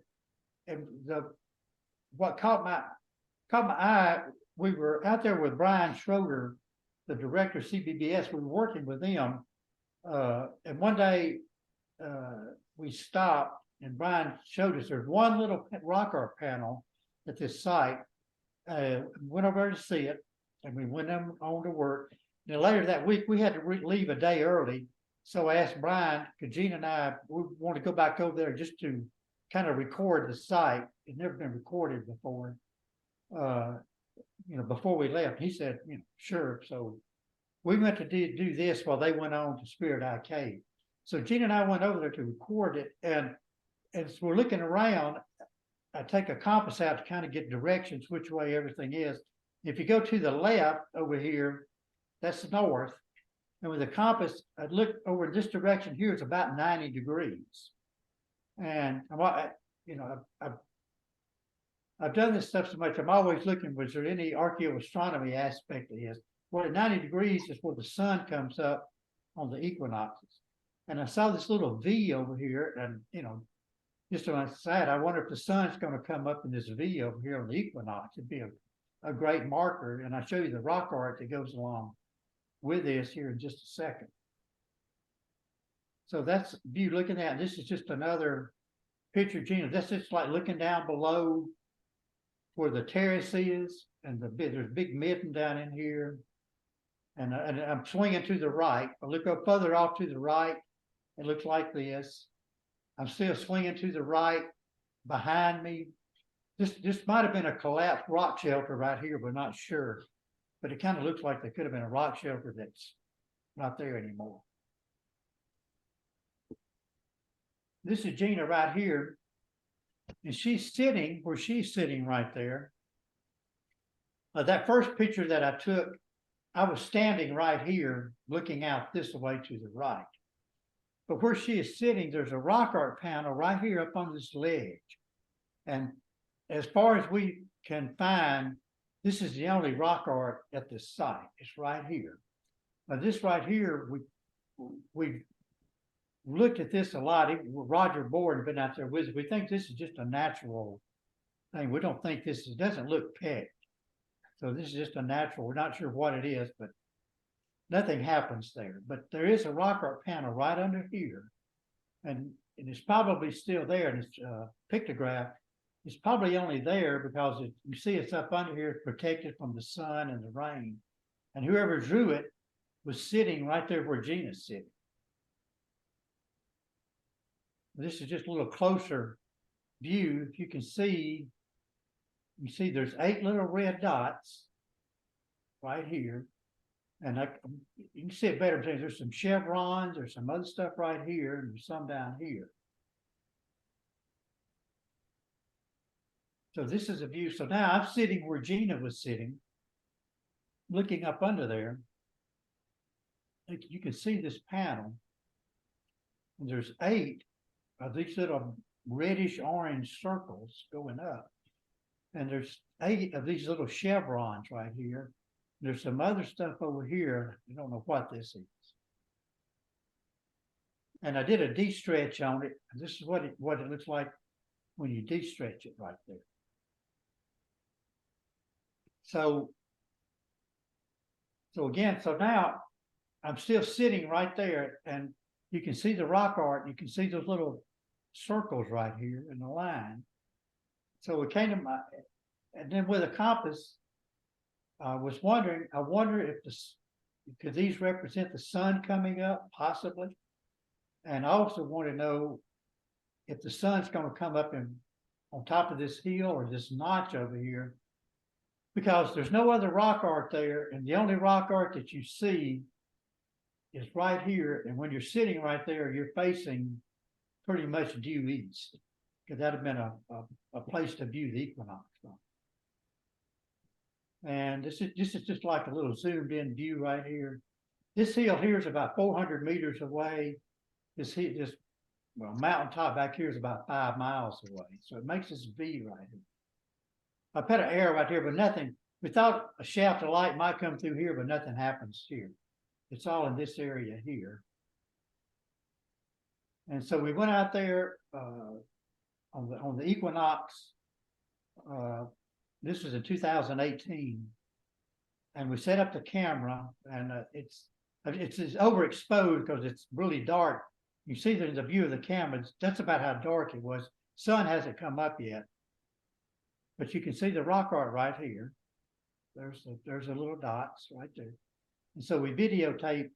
and what caught my eye, we were out there with Brian Schroeder, the director of CBBS. We were working with them. And one day we stopped and Brian showed us there's one little rock art panel at this site. Went over to see it, and we went on to work. And later that week, we had to leave a day early. So I asked Brian, because Gina and I, we want to go back over there just to kind of record the site. It's never been recorded before, before we left. He said, sure. So we went to do this while they went on to Spirit Eye Cave. So Gina and I went over there to record it. And as we're looking around, I take a compass out to kind of get directions, which way everything is. If you go to the left over here, that's north. And with the compass, I look over this direction here, it's about 90 degrees. And I've done this stuff so much, I'm always looking, was there any archaeoastronomy aspect of this? Well, at 90 degrees is where the sun comes up on the equinoxes. And I saw this little V over here, and just on the side, I wonder if the sun's going to come up in this V over here on the equinox. It'd be a great marker. And I'll show you the rock art that goes along with this here in just a second. So that's view looking at. This is just another picture, Gina. That's just like looking down below where the terrace is, and there's a big midden down in here. And I'm swinging to the right. I look up further off to the right. It looks like this. I'm still swinging to the right behind me. This might have been a collapsed rock shelter right here, but not sure. But it kind of looks like there could have been a rock shelter that's not there anymore. This is Gina right here. And she's sitting where she's sitting right there. That first picture that I took, I was standing right here looking out this way to the right. But where she is sitting, there's a rock art panel right here up on this ledge. And as far as we can find, this is the only rock art at this site. It's right here. Now this right here, we looked at this a lot. Roger Board had been out there with us. We think this is just a natural thing. We don't think it doesn't look pegged. So this is just a natural. We're not sure what it is, but nothing happens there. But there is a rock art panel right under here. And it's probably still there, and it's pictographed. It's probably only there because you see it's up under here, it's protected from the sun and the rain. And whoever drew it was sitting right there where Gina's sitting. This is just a little closer view. If you can see, there's 8 little red dots right here. And you can see it better. There's some chevrons, there's some other stuff right here, and there's some down here. So this is a view. So now I'm sitting where Gina was sitting, looking up under there. You can see this panel. And there's 8 of these little reddish orange circles going up. And there's 8 of these little chevrons right here. There's some other stuff over here. I don't know what this is. And I did a de-stretch on it. And this is what it looks like when you de-stretch it right there. So now I'm still sitting right there, and you can see the rock art. You can see those little circles right here in the line. So it came to my, and then with a compass, I was wondering, I wonder if could these represent the sun coming up, possibly? And I also want to know if the sun's going to come up on top of this hill or this notch over here. because there's no other rock art there, and the only rock art that you see is right here, and when you're sitting right there, you're facing pretty much due east, because that'd have been a place to view the equinox from. And this is just like a little zoomed in view right here. This hill here is about 400 meters away. This mountaintop back here is about 5 miles away. So it makes this V right here. I put an arrow right here, but nothing. We thought a shaft of light might come through here, but nothing happens here. It's all in this area here. And so we went out there on the equinox. This was in 2018, and we set up the camera, and it's overexposed because it's really dark. You see there's a view of the camera. That's about how dark it was. Sun hasn't come up yet, but you can see the rock art right here. There's a little dots right there, and so we videotaped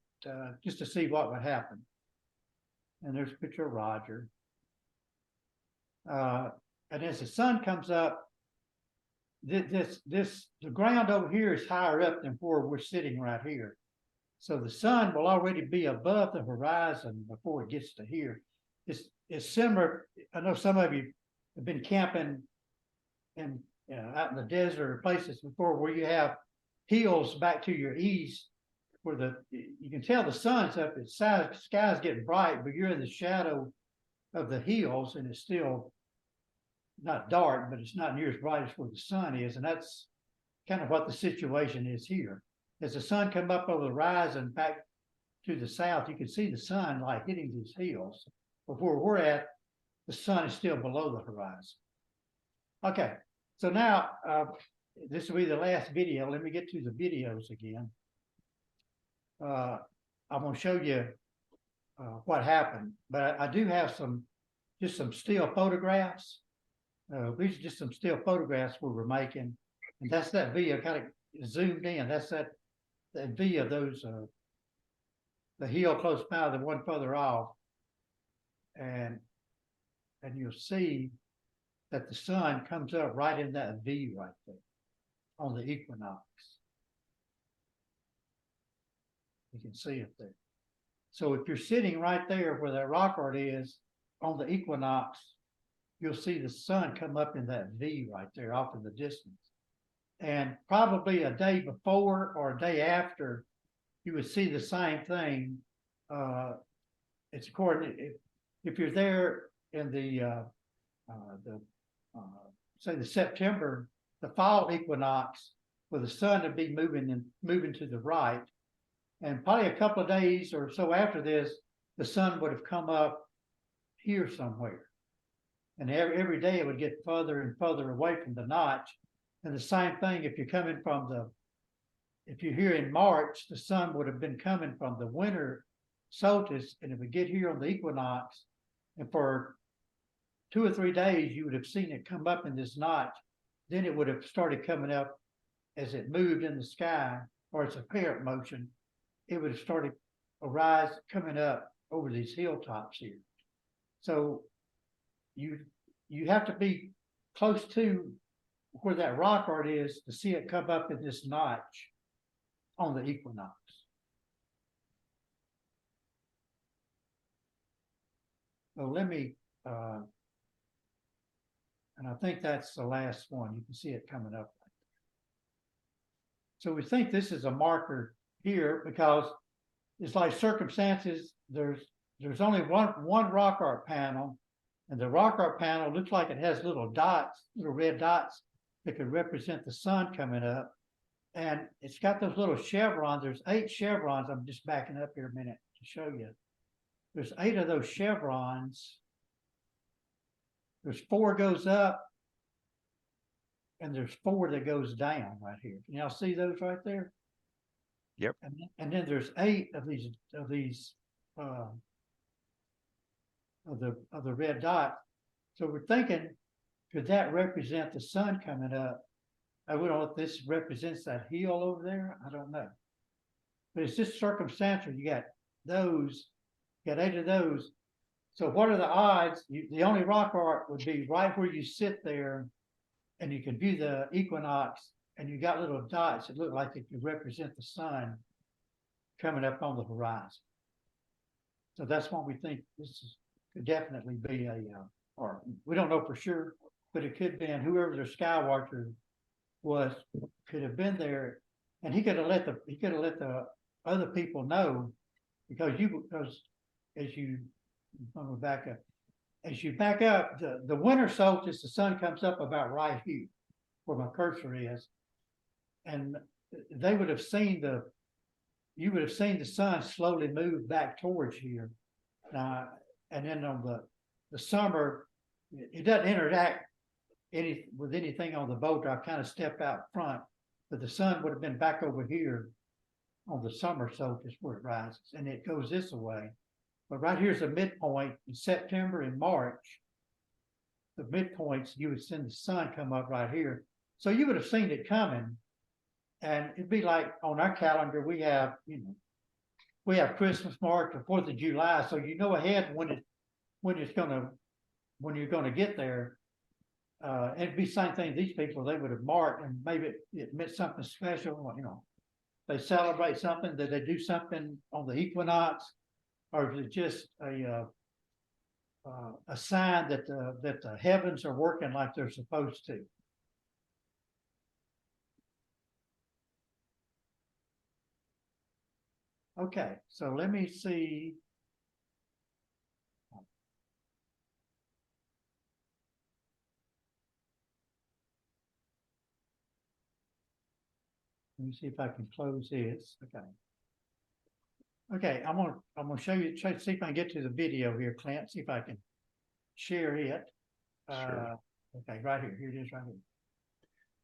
just to see what would happen. And there's a picture of Roger. And as the sun comes up, the ground over here is higher up than where we're sitting right here. So the sun will already be above the horizon before it gets to here. It's similar. I know some of you have been camping and out in the desert or places before where you have hills back to your east where you can tell the sun's up, the sky's getting bright, but you're in the shadow of the hills and it's still not dark, but it's not near as bright as where the sun is. And that's kind of what the situation is here. As the sun come up over the horizon back to the south, you can see the sun like hitting these hills. But where we're at, the sun is still below the horizon. Okay, so now this will be the last video. Let me get to the videos again. I'm going to show you what happened, but I do have just some still photographs. These are just some still photographs we were making, and that's that video kind of zoomed in. That's that V of those the hill close by, the one further off, and you'll see that the sun comes up right in that V right there on the equinox. You can see it there. So if you're sitting right there where that rock art is on the equinox, you'll see the sun come up in that V right there off in the distance. And probably a day before or a day after, you would see the same thing. It's according, if you're there in say the September, the fall equinox, where the sun would be moving to the right. And probably a couple of days or so after this, the sun would have come up here somewhere. And every day it would get further and further away from the notch. And the same thing if you're coming from if you're here in March, the sun would have been coming from the winter solstice, and it would get here on the equinox. And for 2 or 3 days, you would have seen it come up in this notch. Then it would have started coming up as it moved in the sky, or its apparent motion. It would have started coming up over these hilltops here. So you have to be close to where that rock art is to see it come up in this notch on the equinox. So let me, and I think that's the last one. You can see it coming up. So we think this is a marker here because it's like circumstances. There's only one rock art panel, and the rock art panel looks like it has little dots, little red dots that could represent the sun coming up. And it's got those little chevrons. There's 8 chevrons. I'm just backing up here a minute to show you. There's 8 of those chevrons. There's 4 goes up, and there's 4 that goes down right here. Can y'all see those right there? Yep. And then there's 8 of these of the red dot. So we're thinking, could that represent the sun coming up? I don't know if this represents that hill over there. I don't know. But it's just circumstantial. You got 8 of those. So what are the odds? The only rock art would be right where you sit there, and you can view the equinox and you got little dots that look like it could represent the sun coming up on the horizon. So that's why we think could definitely be or we don't know for sure, but it could be, and whoever the sky watcher was could have been there, and he could have let the other people know, because as you back up, the winter solstice, the sun comes up about right here where my cursor is, and you would have seen the sun slowly move back towards here. And then on the summer, it doesn't interact with anything on the boat. I kind of step out front, but the sun would have been back over here on the summer solstice where it rises, and it goes this way. But right here's the midpoint in September and March. The midpoints, you would see the sun come up right here. So you would have seen it coming. And it'd be like on our calendar, we have Christmas, March, the 4th of July. So you know ahead when you're gonna get there. It'd be the same thing. These people, they would have marked, and maybe it meant something special. They celebrate something, that they do something on the equinox, or is it just a sign that the heavens are working like they're supposed to? Okay, so let me see. Let me see if I can close this. Okay. Okay, I'm gonna show you, see if I can get to the video here, Clint. See if I can share it. Sure. Okay, right here. Here it is, right here.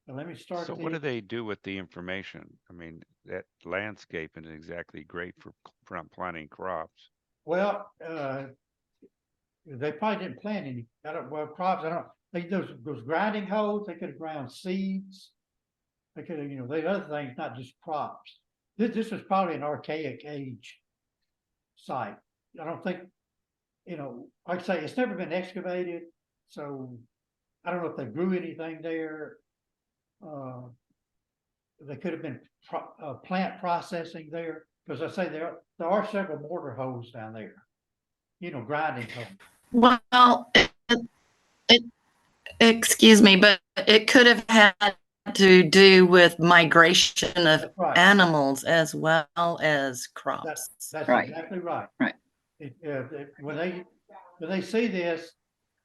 So let me start. So what do they do with the information? I mean, that landscape isn't exactly great for planting crops. Well, they probably didn't plant any. Crops. Those grinding holes. They could have ground seeds. They could have, the other things, not just crops. This was probably an archaic age site. I don't think, like I say, it's never been excavated, so I don't know if they grew anything there. They could have been plant processing there, because I say there are several mortar holes down there, grinding holes. Well, excuse me, but it could have had to do with migration of Right. animals as well as crops. That's Right. exactly right. Right. When they see this,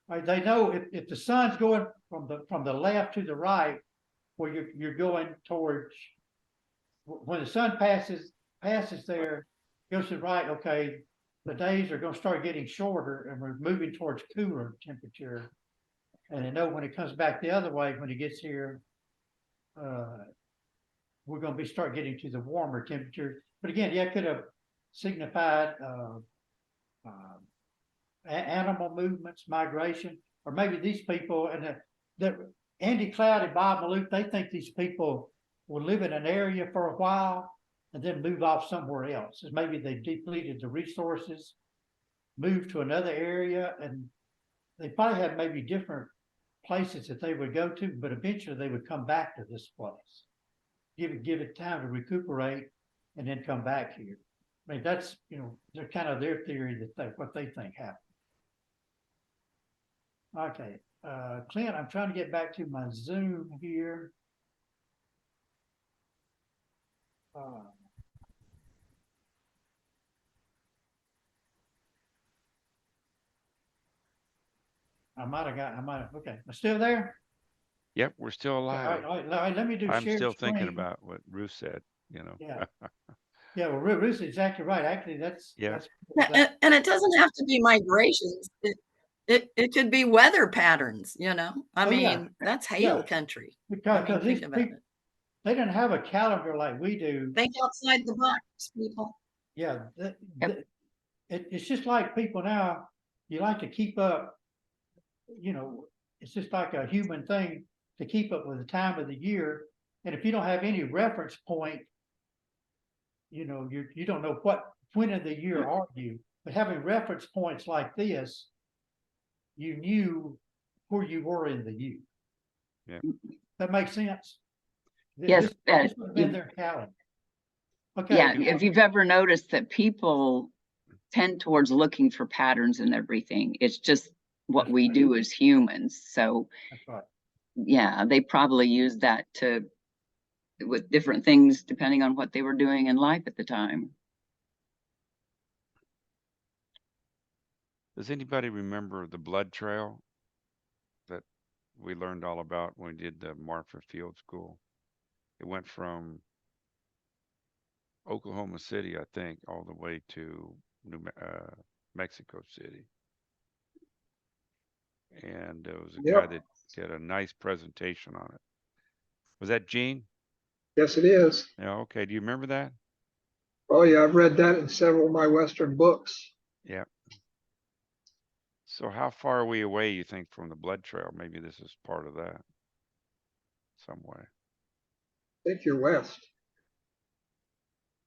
they know if the sun's going from the left to the right, where you're going towards, when the sun passes there, goes to the right. Okay, the days are going to start getting shorter, and we're moving towards cooler temperature. And they know when it comes back the other way, when it gets here, we're going to start getting to the warmer temperature. But again, yeah, it could have signified animal movements, migration, or maybe these people, and that Andy Cloud and Bob Maloof, they think these people will live in an area for a while and then move off somewhere else. As maybe they depleted the resources, moved to another area, and they probably have maybe different places that they would go to, but eventually they would come back to this place. Give it time to recuperate, and then come back here. I mean, that's, they're kind of their theory that what they think happened. Okay, Clint, I'm trying to get back to my Zoom here. Okay, I'm still there? Yep, we're still alive. All right, let me do I'm share still thinking screen. about what Ruth said, Yeah. Yeah, well, Ruth's exactly right. Actually, Yeah. And it doesn't have to be migrations. It could be weather patterns, I mean, that's hail country. because these think about people, they didn't have a calendar like we do. Think outside the box, people. Yeah, it's just like people now, you like to keep up, it's just like a human thing to keep up with the time of the year. And if you don't have any reference point, you don't know when of the year are you. But having reference points like this, you knew where you were in the year. Yeah. That makes sense? Yes, This would have been you- their calendar. Okay. Yeah, if you've ever noticed that people tend towards looking for patterns in everything, it's just what That's we right. do as humans. So That's right. yeah, they probably used that to with different things depending on what they were doing in life at the time. Does anybody remember the blood trail that we learned all about when we did the Marfa Field School? It went from Oklahoma City, I think, all the way to Mexico City. And there was a guy Yep. that did a nice presentation on it. Was that Gene? Yes, it is. Yeah, okay. Do you remember that? Oh, yeah, I've read that in several of my Western books. Yeah. So how far are we away, you think, from the blood trail? Maybe this is part of that some way. I think you're west,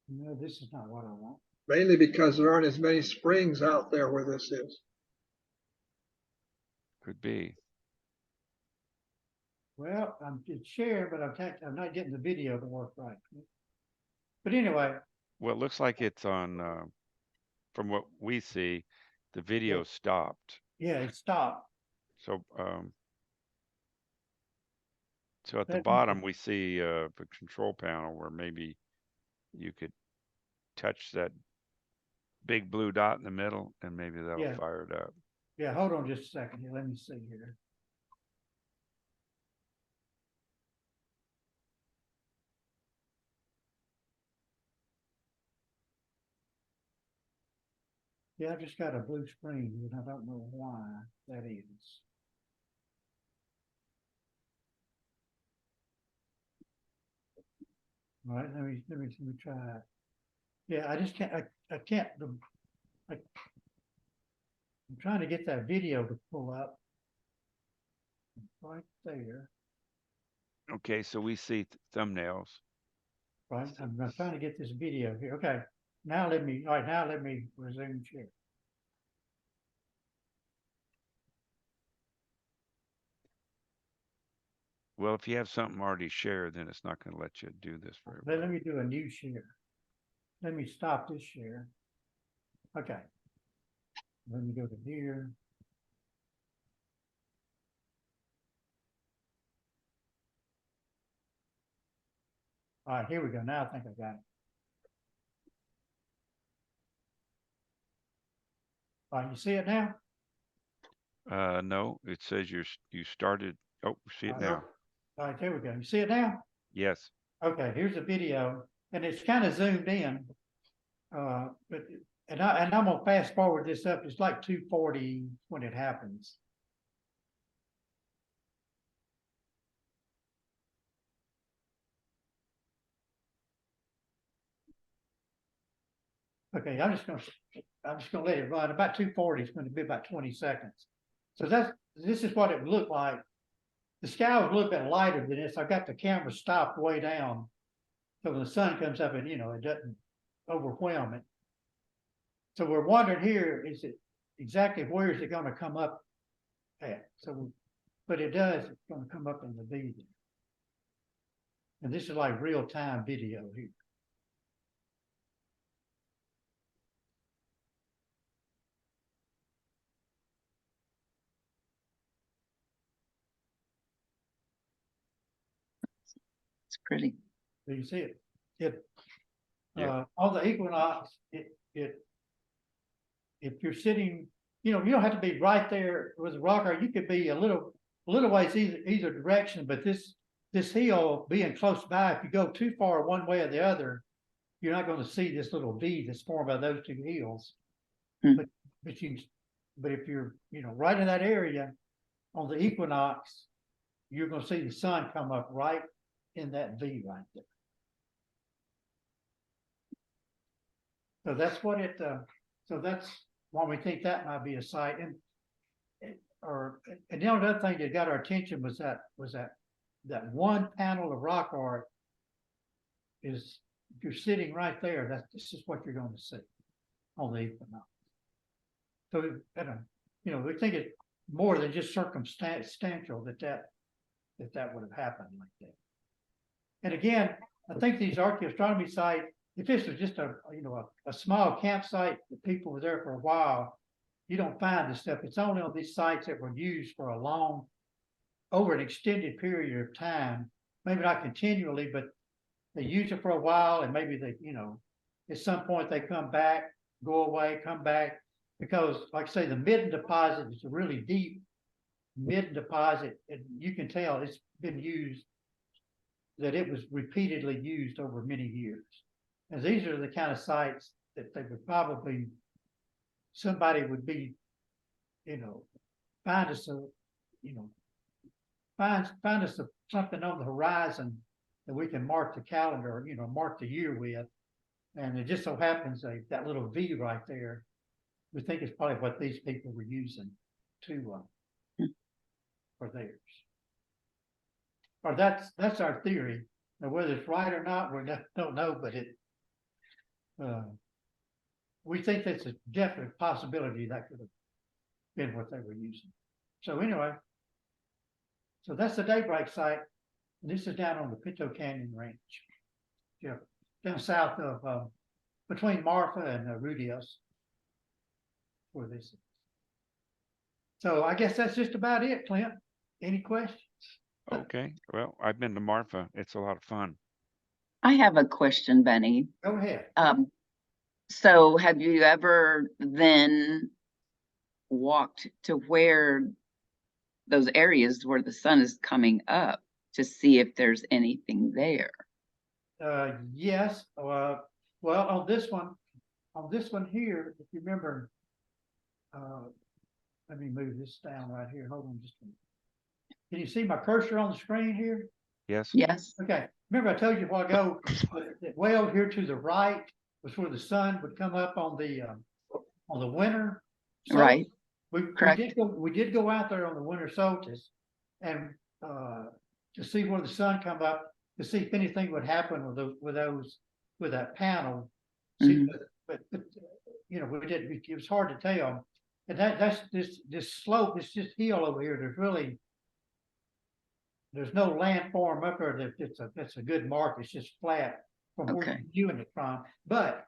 No, this is not what I want. mainly because there aren't as many springs out there where this is. Could be. Well, it's shared, but I'm not getting the video to work right. But anyway, Well, it looks like it's on, from what we see, the video stopped. yeah, it stopped. So, so at the That- bottom, we see the control panel where maybe you could touch that big blue dot in the middle and maybe that'll Yeah. fire it up. Yeah, hold on just a second here. Let me see here. Yeah, I just got a blue screen and I don't know why that is. All right, let me try it. Yeah, I just can't, I can't, I'm trying to get that video to pull up. Right there, Okay, so we see thumbnails. right? I'm trying to get this video here. Okay, now let me, all right, now let me resume share. Well, if you have something already shared, then it's not going to let you do this very Let well. me do a new share. Let me stop this share. Okay. Let me go to here. All right, here we go. Now I think I got it. All right, you see it now? No, it says you started. Oh, see it now. All right, there we go. You see it now? Yes. Okay, here's a video, and it's kind of zoomed in. But I'm gonna fast forward this up. It's like 2:40 when it happens. Okay, I'm just gonna let it run. About 2:40, it's gonna be about 20 seconds. So this is what it would look like. The sky was a little bit lighter than this. I got the camera stopped way down. So when the sun comes up and, it doesn't overwhelm it. So we're wondering here, is it exactly where is it gonna come up at? So, but it does, it's gonna come up in the V. And this is like real time video here. It's pretty. Do you see it? It, Yeah. on the equinox, if you're sitting, you don't have to be right there with the rock, or you could be a little ways either direction, but this hill being close by, if you go too far one way or the other, you're not going to see this little V that's formed by those two hills. Hmm. But if you're, right in that area on the equinox, you're going to see the sun come up right in that V right there. So that's what so that's why we think that might be a site. And the other thing that got our attention was that one panel of rock art is, if you're sitting right there, this is what you're going to see on the equinox. So, we think it's more than just circumstantial that would have happened like that. And again, I think these archaeoastronomy sites, if this was just a small campsite that people were there for a while, you don't find this stuff. It's only on these sites that were used for a long, over an extended period of time, maybe not continually, but they use it for a while and maybe they, at some point they come back, go away, come back. Because like I say, the Midden deposit is a really deep Midden deposit, and you can tell it's been used, that it was repeatedly used over many years. And these are the kind of sites that they would probably, somebody would be, find us a, find us something on the horizon that we can mark the calendar, mark the year with. And it just so happens that little V right there, we think it's probably what these people were using to for theirs. Or that's our theory. Now whether it's right or not, we don't know, but we think that's a definite possibility that could have been what they were using. So anyway, so that's the Daybreak site. And this is down on the Pinto Canyon Ranch. Yeah, down south of between Marfa and Rudios, where this is. So I guess that's just about it, Clint. Any questions? Okay, well, I've been to Marfa. It's a lot of fun. I have a question, Benny. Go ahead. So have you ever then walked to where those areas where the sun is coming up to see if there's anything there? Yes. Well, on this one here, if you remember, let me move this down right here. Hold on just a minute. Can you see my cursor on the screen here? Yes? Yes. Okay. Remember I told you a while ago that way over here to the right was where the sun would come up on the winter. Right. Correct. We did go out there on the winter solstice and to see where the sun come up, to see if anything would happen with that panel. See, but we didn't. It was hard to tell. And that's this slope, this just hill over here. There's no landform up there that's a good mark. It's just flat from where you're viewing it from. But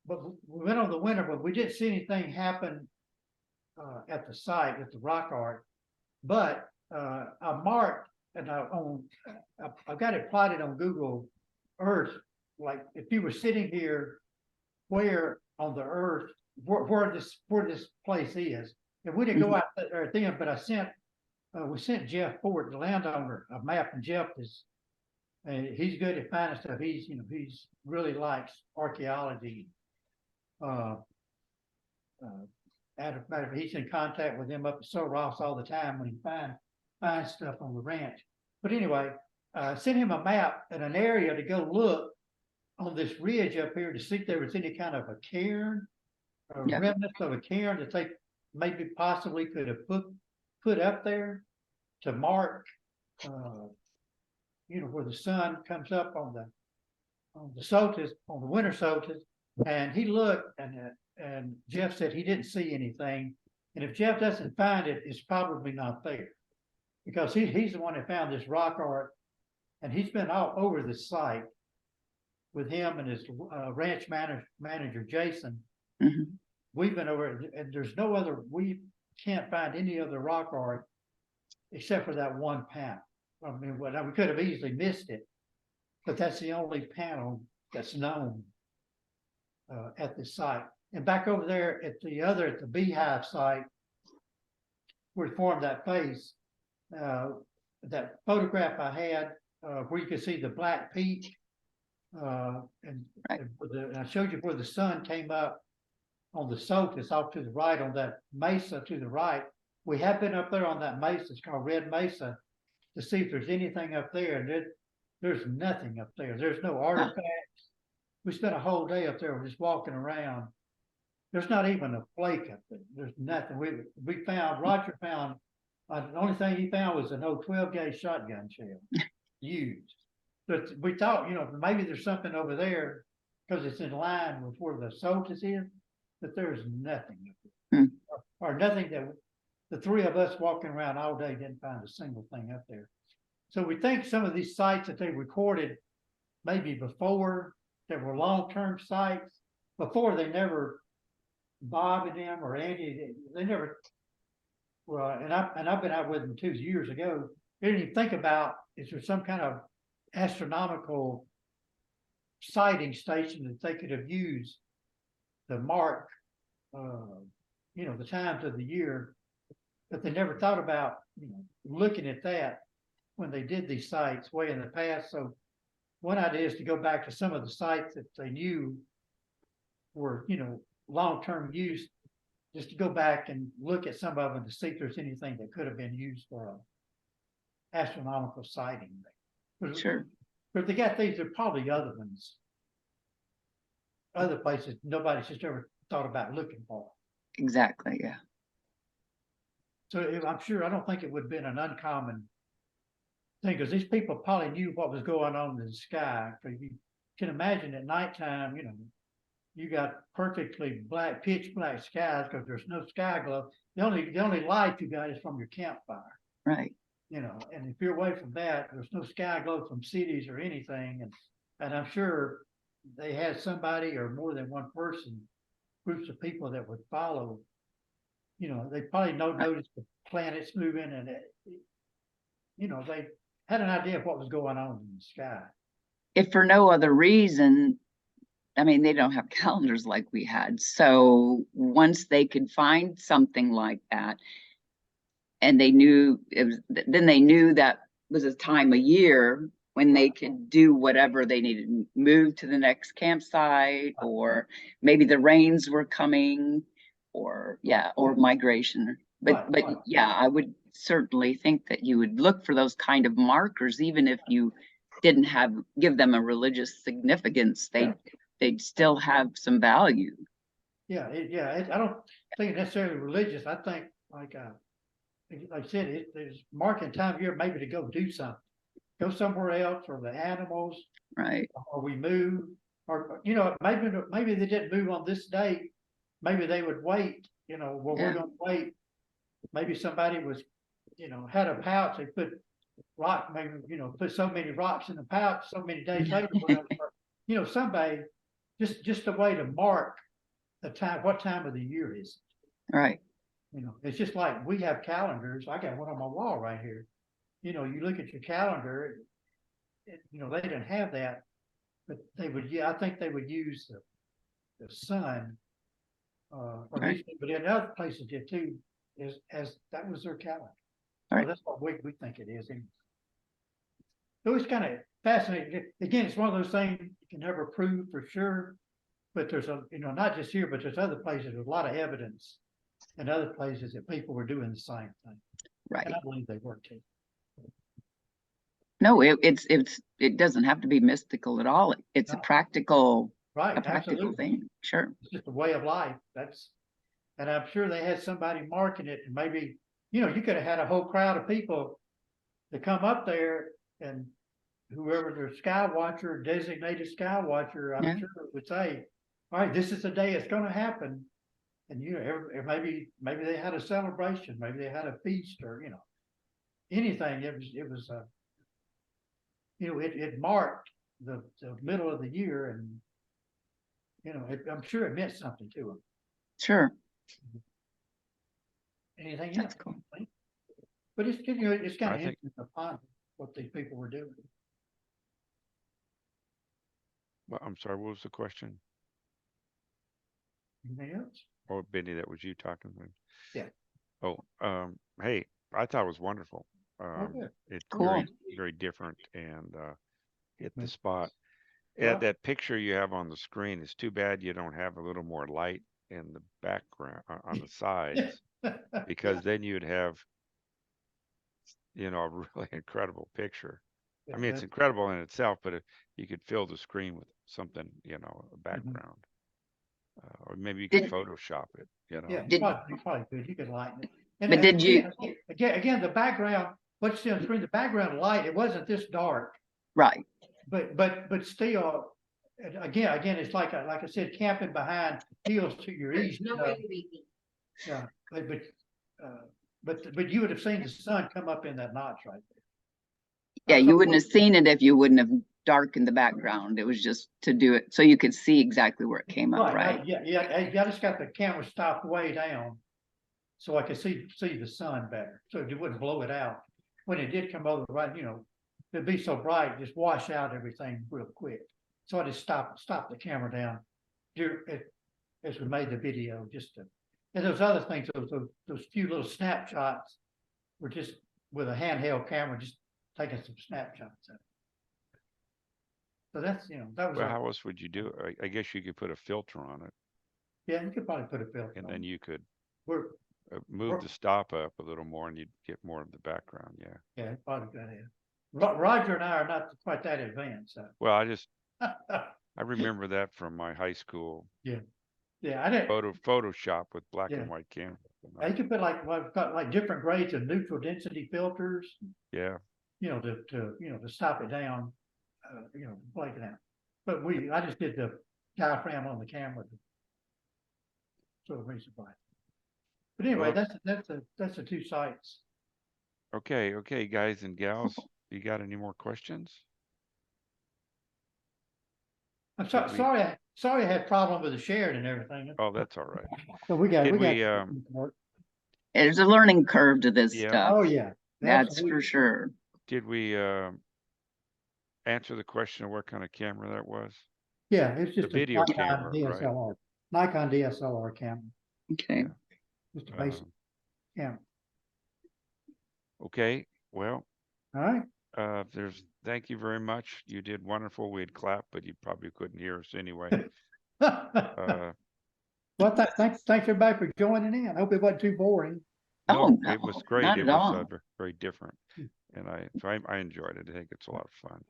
we went on the winter, but we didn't see anything happen at the site, at the rock art. But I marked, and I've got it plotted on Google Earth, like if you were sitting here, where on the Earth, where this place is. And we didn't go out there then, but we sent Jeff Ford, the landowner, a map, and Jeff he's good at finding stuff. He's really likes archaeology. He's in contact with them up at Sul Ross all the time when he finds stuff on the ranch. But anyway, sent him a map and an area to go look on this ridge up here to see if there was any kind of a cairn or remnants of a cairn that they maybe possibly could have put up there to mark, where the sun comes up on the solstice, on the winter solstice. And he looked, and Jeff said he didn't see anything. And if Jeff doesn't find it, it's probably not there, because he's the one that found this rock art, and he's been all over the site with him and his ranch manager Jason. We've been over, and there's no other. We can't find any other rock art except for that one panel. I mean, we could have easily missed it, but that's the only panel that's known at the site. And back over there at the Beehive site, where we formed that face, that photograph I had, where you could see the Black Peak, and I showed you where the sun came up on the solstice off to the right on that mesa to the right. We have been up there on that mesa. It's called Red Mesa, to see if there's anything up there. And there's nothing up there. There's no artifacts. We spent a whole day up there just walking around. There's not even a flake up there. There's nothing. Roger found, the only thing he found was an old 12-gauge shotgun shell used. But we thought, maybe there's something over there because it's in line with where the solstice is, but there's nothing up there. Or nothing that the three of us walking around all day didn't find a single thing up there. So we think some of these sites that they recorded maybe before there were long-term sites. Before they never, Bob and them or Andy, they never. Well, I've been out with them too years ago. They didn't even think about, is there some kind of astronomical sighting station that they could have used to mark, the times of the year, but they never thought about, looking at that when they did these sites way in the past. So one idea is to go back to some of the sites that they knew were, long-term use, just to go back and look at some of them to see if there's anything that could have been used for astronomical sighting. Sure. But if they got these, there are probably other ones. Other places nobody's just ever thought about looking for. Exactly, yeah. So I'm sure, I don't think it would have been an uncommon thing, because these people probably knew what was going on in the sky. So you can imagine at nighttime, you got perfectly black, pitch black skies because there's no sky glow. The only light you got is from your campfire. Right. And if you're away from that, there's no sky glow from cities or anything. And I'm sure they had somebody or more than one person, groups of people that would follow. They probably noticed the planets moving, and they had an idea of what was going on in the sky. If for no other reason, I mean, they don't have calendars like we had. So once they could find something like that, and they knew then they knew that was a time of year when they could do whatever they needed, move to the next campsite, or maybe the rains were coming, or migration. But Right. yeah, I would certainly think that you would look for those kind of markers, even if you didn't give them a religious significance. They'd still have some value. Yeah, I don't think it's necessarily religious. I think like I said, there's marking time of year maybe to go do something, go somewhere else, or the animals, Right. or we move, or maybe they didn't move on this date. Maybe they would wait. We're going to wait. Maybe somebody was, had a pouch. They put put so many rocks in the pouch. So many days later, somebody just a way to mark the time. What time of the year is it? Right. It's just like we have calendars. I got one on my wall right here. You look at your calendar, they didn't have that, but they would, I think they would use the sun, or Right. but in other places did too, as that was their calendar. Right. So that's what we think it is. And so it's kind of fascinating. Again, it's one of those things you can never prove for sure, but there's not just here, but there's other places with a lot of evidence and other places that people were doing the same thing. Right. And I believe they were too. No, it doesn't have to be mystical at all. It's a No. practical Right, practical absolutely. thing. Sure. It's just a way of life. And I'm sure they had somebody marking it, and maybe, you could have had a whole crowd of people to come up there, and whoever their sky watcher, designated sky watcher, I'm Yeah. sure would say, all right, this is the day it's going to happen. And, maybe they had a celebration, maybe they had a feast, or, anything. It was it marked the middle of the year, and, I'm sure it meant something to them. Sure. Anything That's else? cool. But it's kind of I think- interesting to find what these people were doing. Well, I'm sorry, what was the question? Anything else? Oh, Benny, that was you talking with? Yeah. Oh, hey, I thought it was wonderful. good. It's Cool. very, very different, and hit the Mhm. spot. Well- That picture you have on the screen, it's too bad you don't have a little more light in the background on the sides, because then you'd have, a really incredible picture. I mean, it's incredible in itself, but if you could fill the screen with something, a background, or maybe you could Did- Photoshop it, Yeah, Did- you probably could. You could lighten it. But did you- Again, the background, what's on the screen, the background light, it wasn't this dark, Right. but still, again, it's like I said, camping behind hills to your east. Yeah, but you would have seen the sun come up in that notch right there. Yeah, So- you wouldn't have seen it if you wouldn't have dark in the background. It was just to do it so you could see exactly where it came up, right? Yeah, I just got the camera stopped way down. So I could see the sun better, so it wouldn't blow it out. When it did come over, right, it'd be so bright, just wash out everything real quick. So I just stopped the camera down as we made the video, and those other things, those few little snapshots were just with a handheld camera, just taking some snapshots of it. So that's, that was, Well, how else would you do it? I guess you could put a filter on it, yeah, you could probably put a filter and on then it. you could We're, move the stop up a little more, and you'd get more of the background. Yeah. yeah, probably got it. Roger and I are not quite that advanced, so. Well, I remember that from my high school Yeah, I didn't. Photoshop with black Yeah. and white camera. You could put like different grades of neutral density filters, Yeah. to stop it down, break it out. But I just did the diaphragm on the camera to sort of resupply. But anyway, Well, that's the two sites. Okay, guys and gals, you got any more questions? I'm Did we- sorry I had problem with the sharing and everything. Oh, that's all right. So we got. Did we, There's a learning curve to this Yeah. stuff. Oh, yeah. That's absolutely. for sure. Did we answer the question of what kind of camera that was? Yeah, it's just a video Nikon camera, right? DSLR, Nikon DSLR camera, Okay. just a basic Um, camera. Okay, well, All right. thank you very much. You did wonderful. We'd clap, but you probably couldn't hear us anyway. Well, thanks everybody for joining in. I hope it wasn't too boring. Oh, No, no, it was great. not It Oh, at was all. very different, and I enjoyed it. I think it's a lot of fun.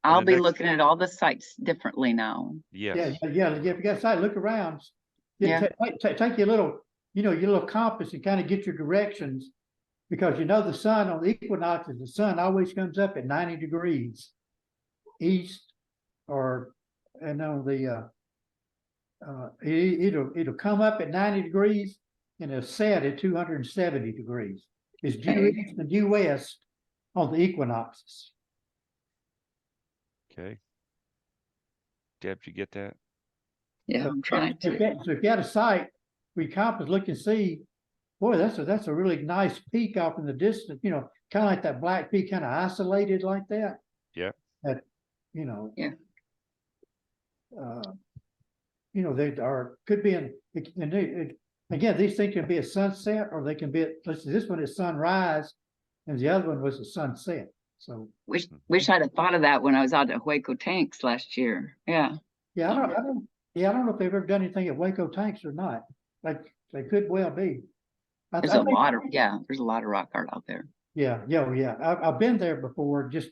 I'll the be next- looking at all the sites differently now. Yes. Yeah. If you got sight, look around. Yeah. Take your little, your little compass and kind of get your directions, because the sun on the equinoxes, the sun always comes up at 90 degrees east, and on the it'll come up at 90 degrees and it'll set at 270 degrees. It's due Okay. east and due west on the equinoxes. Okay. Deb, did you get that? Yeah, I'm trying So to. if you had a site, we compass, look and see, boy, that's a really nice peak off in the distance, kind of like that black peak, kind of isolated like that. Yeah. That, Yeah. They could be again, these things can be a sunset, or they can be, this one is sunrise and the other one was a sunset. So, Wish I'd have thought of that when I was out at Waco Tanks last year. Yeah. yeah, I don't know if they've ever done anything at Waco Tanks or not. Like, they could well be. There's a lot of rock art out there. Yeah. I've been there before, just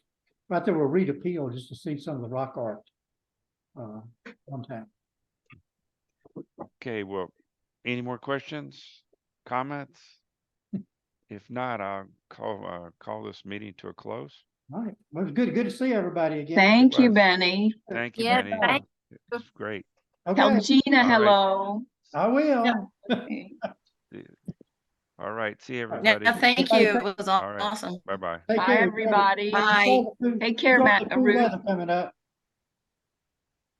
right there where Rita Peel, just to see some of the rock art. One time. Okay, well, any more questions, comments? If not, I'll call this meeting to a close. All right. Well, it's good to see everybody again. Thank you, was. Benny. Thank you, Yeah, Benny. thank It's great. Tell Okay, Gina All right. hello. I will. Okay. All right, see Yeah, everybody. thank you. It was All right. awesome. Bye-bye. Take Bye, care. everybody. Bye. Take care, Enjoy Matt. the cool Ruth. weather coming up.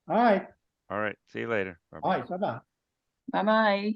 All right. All right, see you later. All Bye-bye. right. Bye-bye. Bye-bye.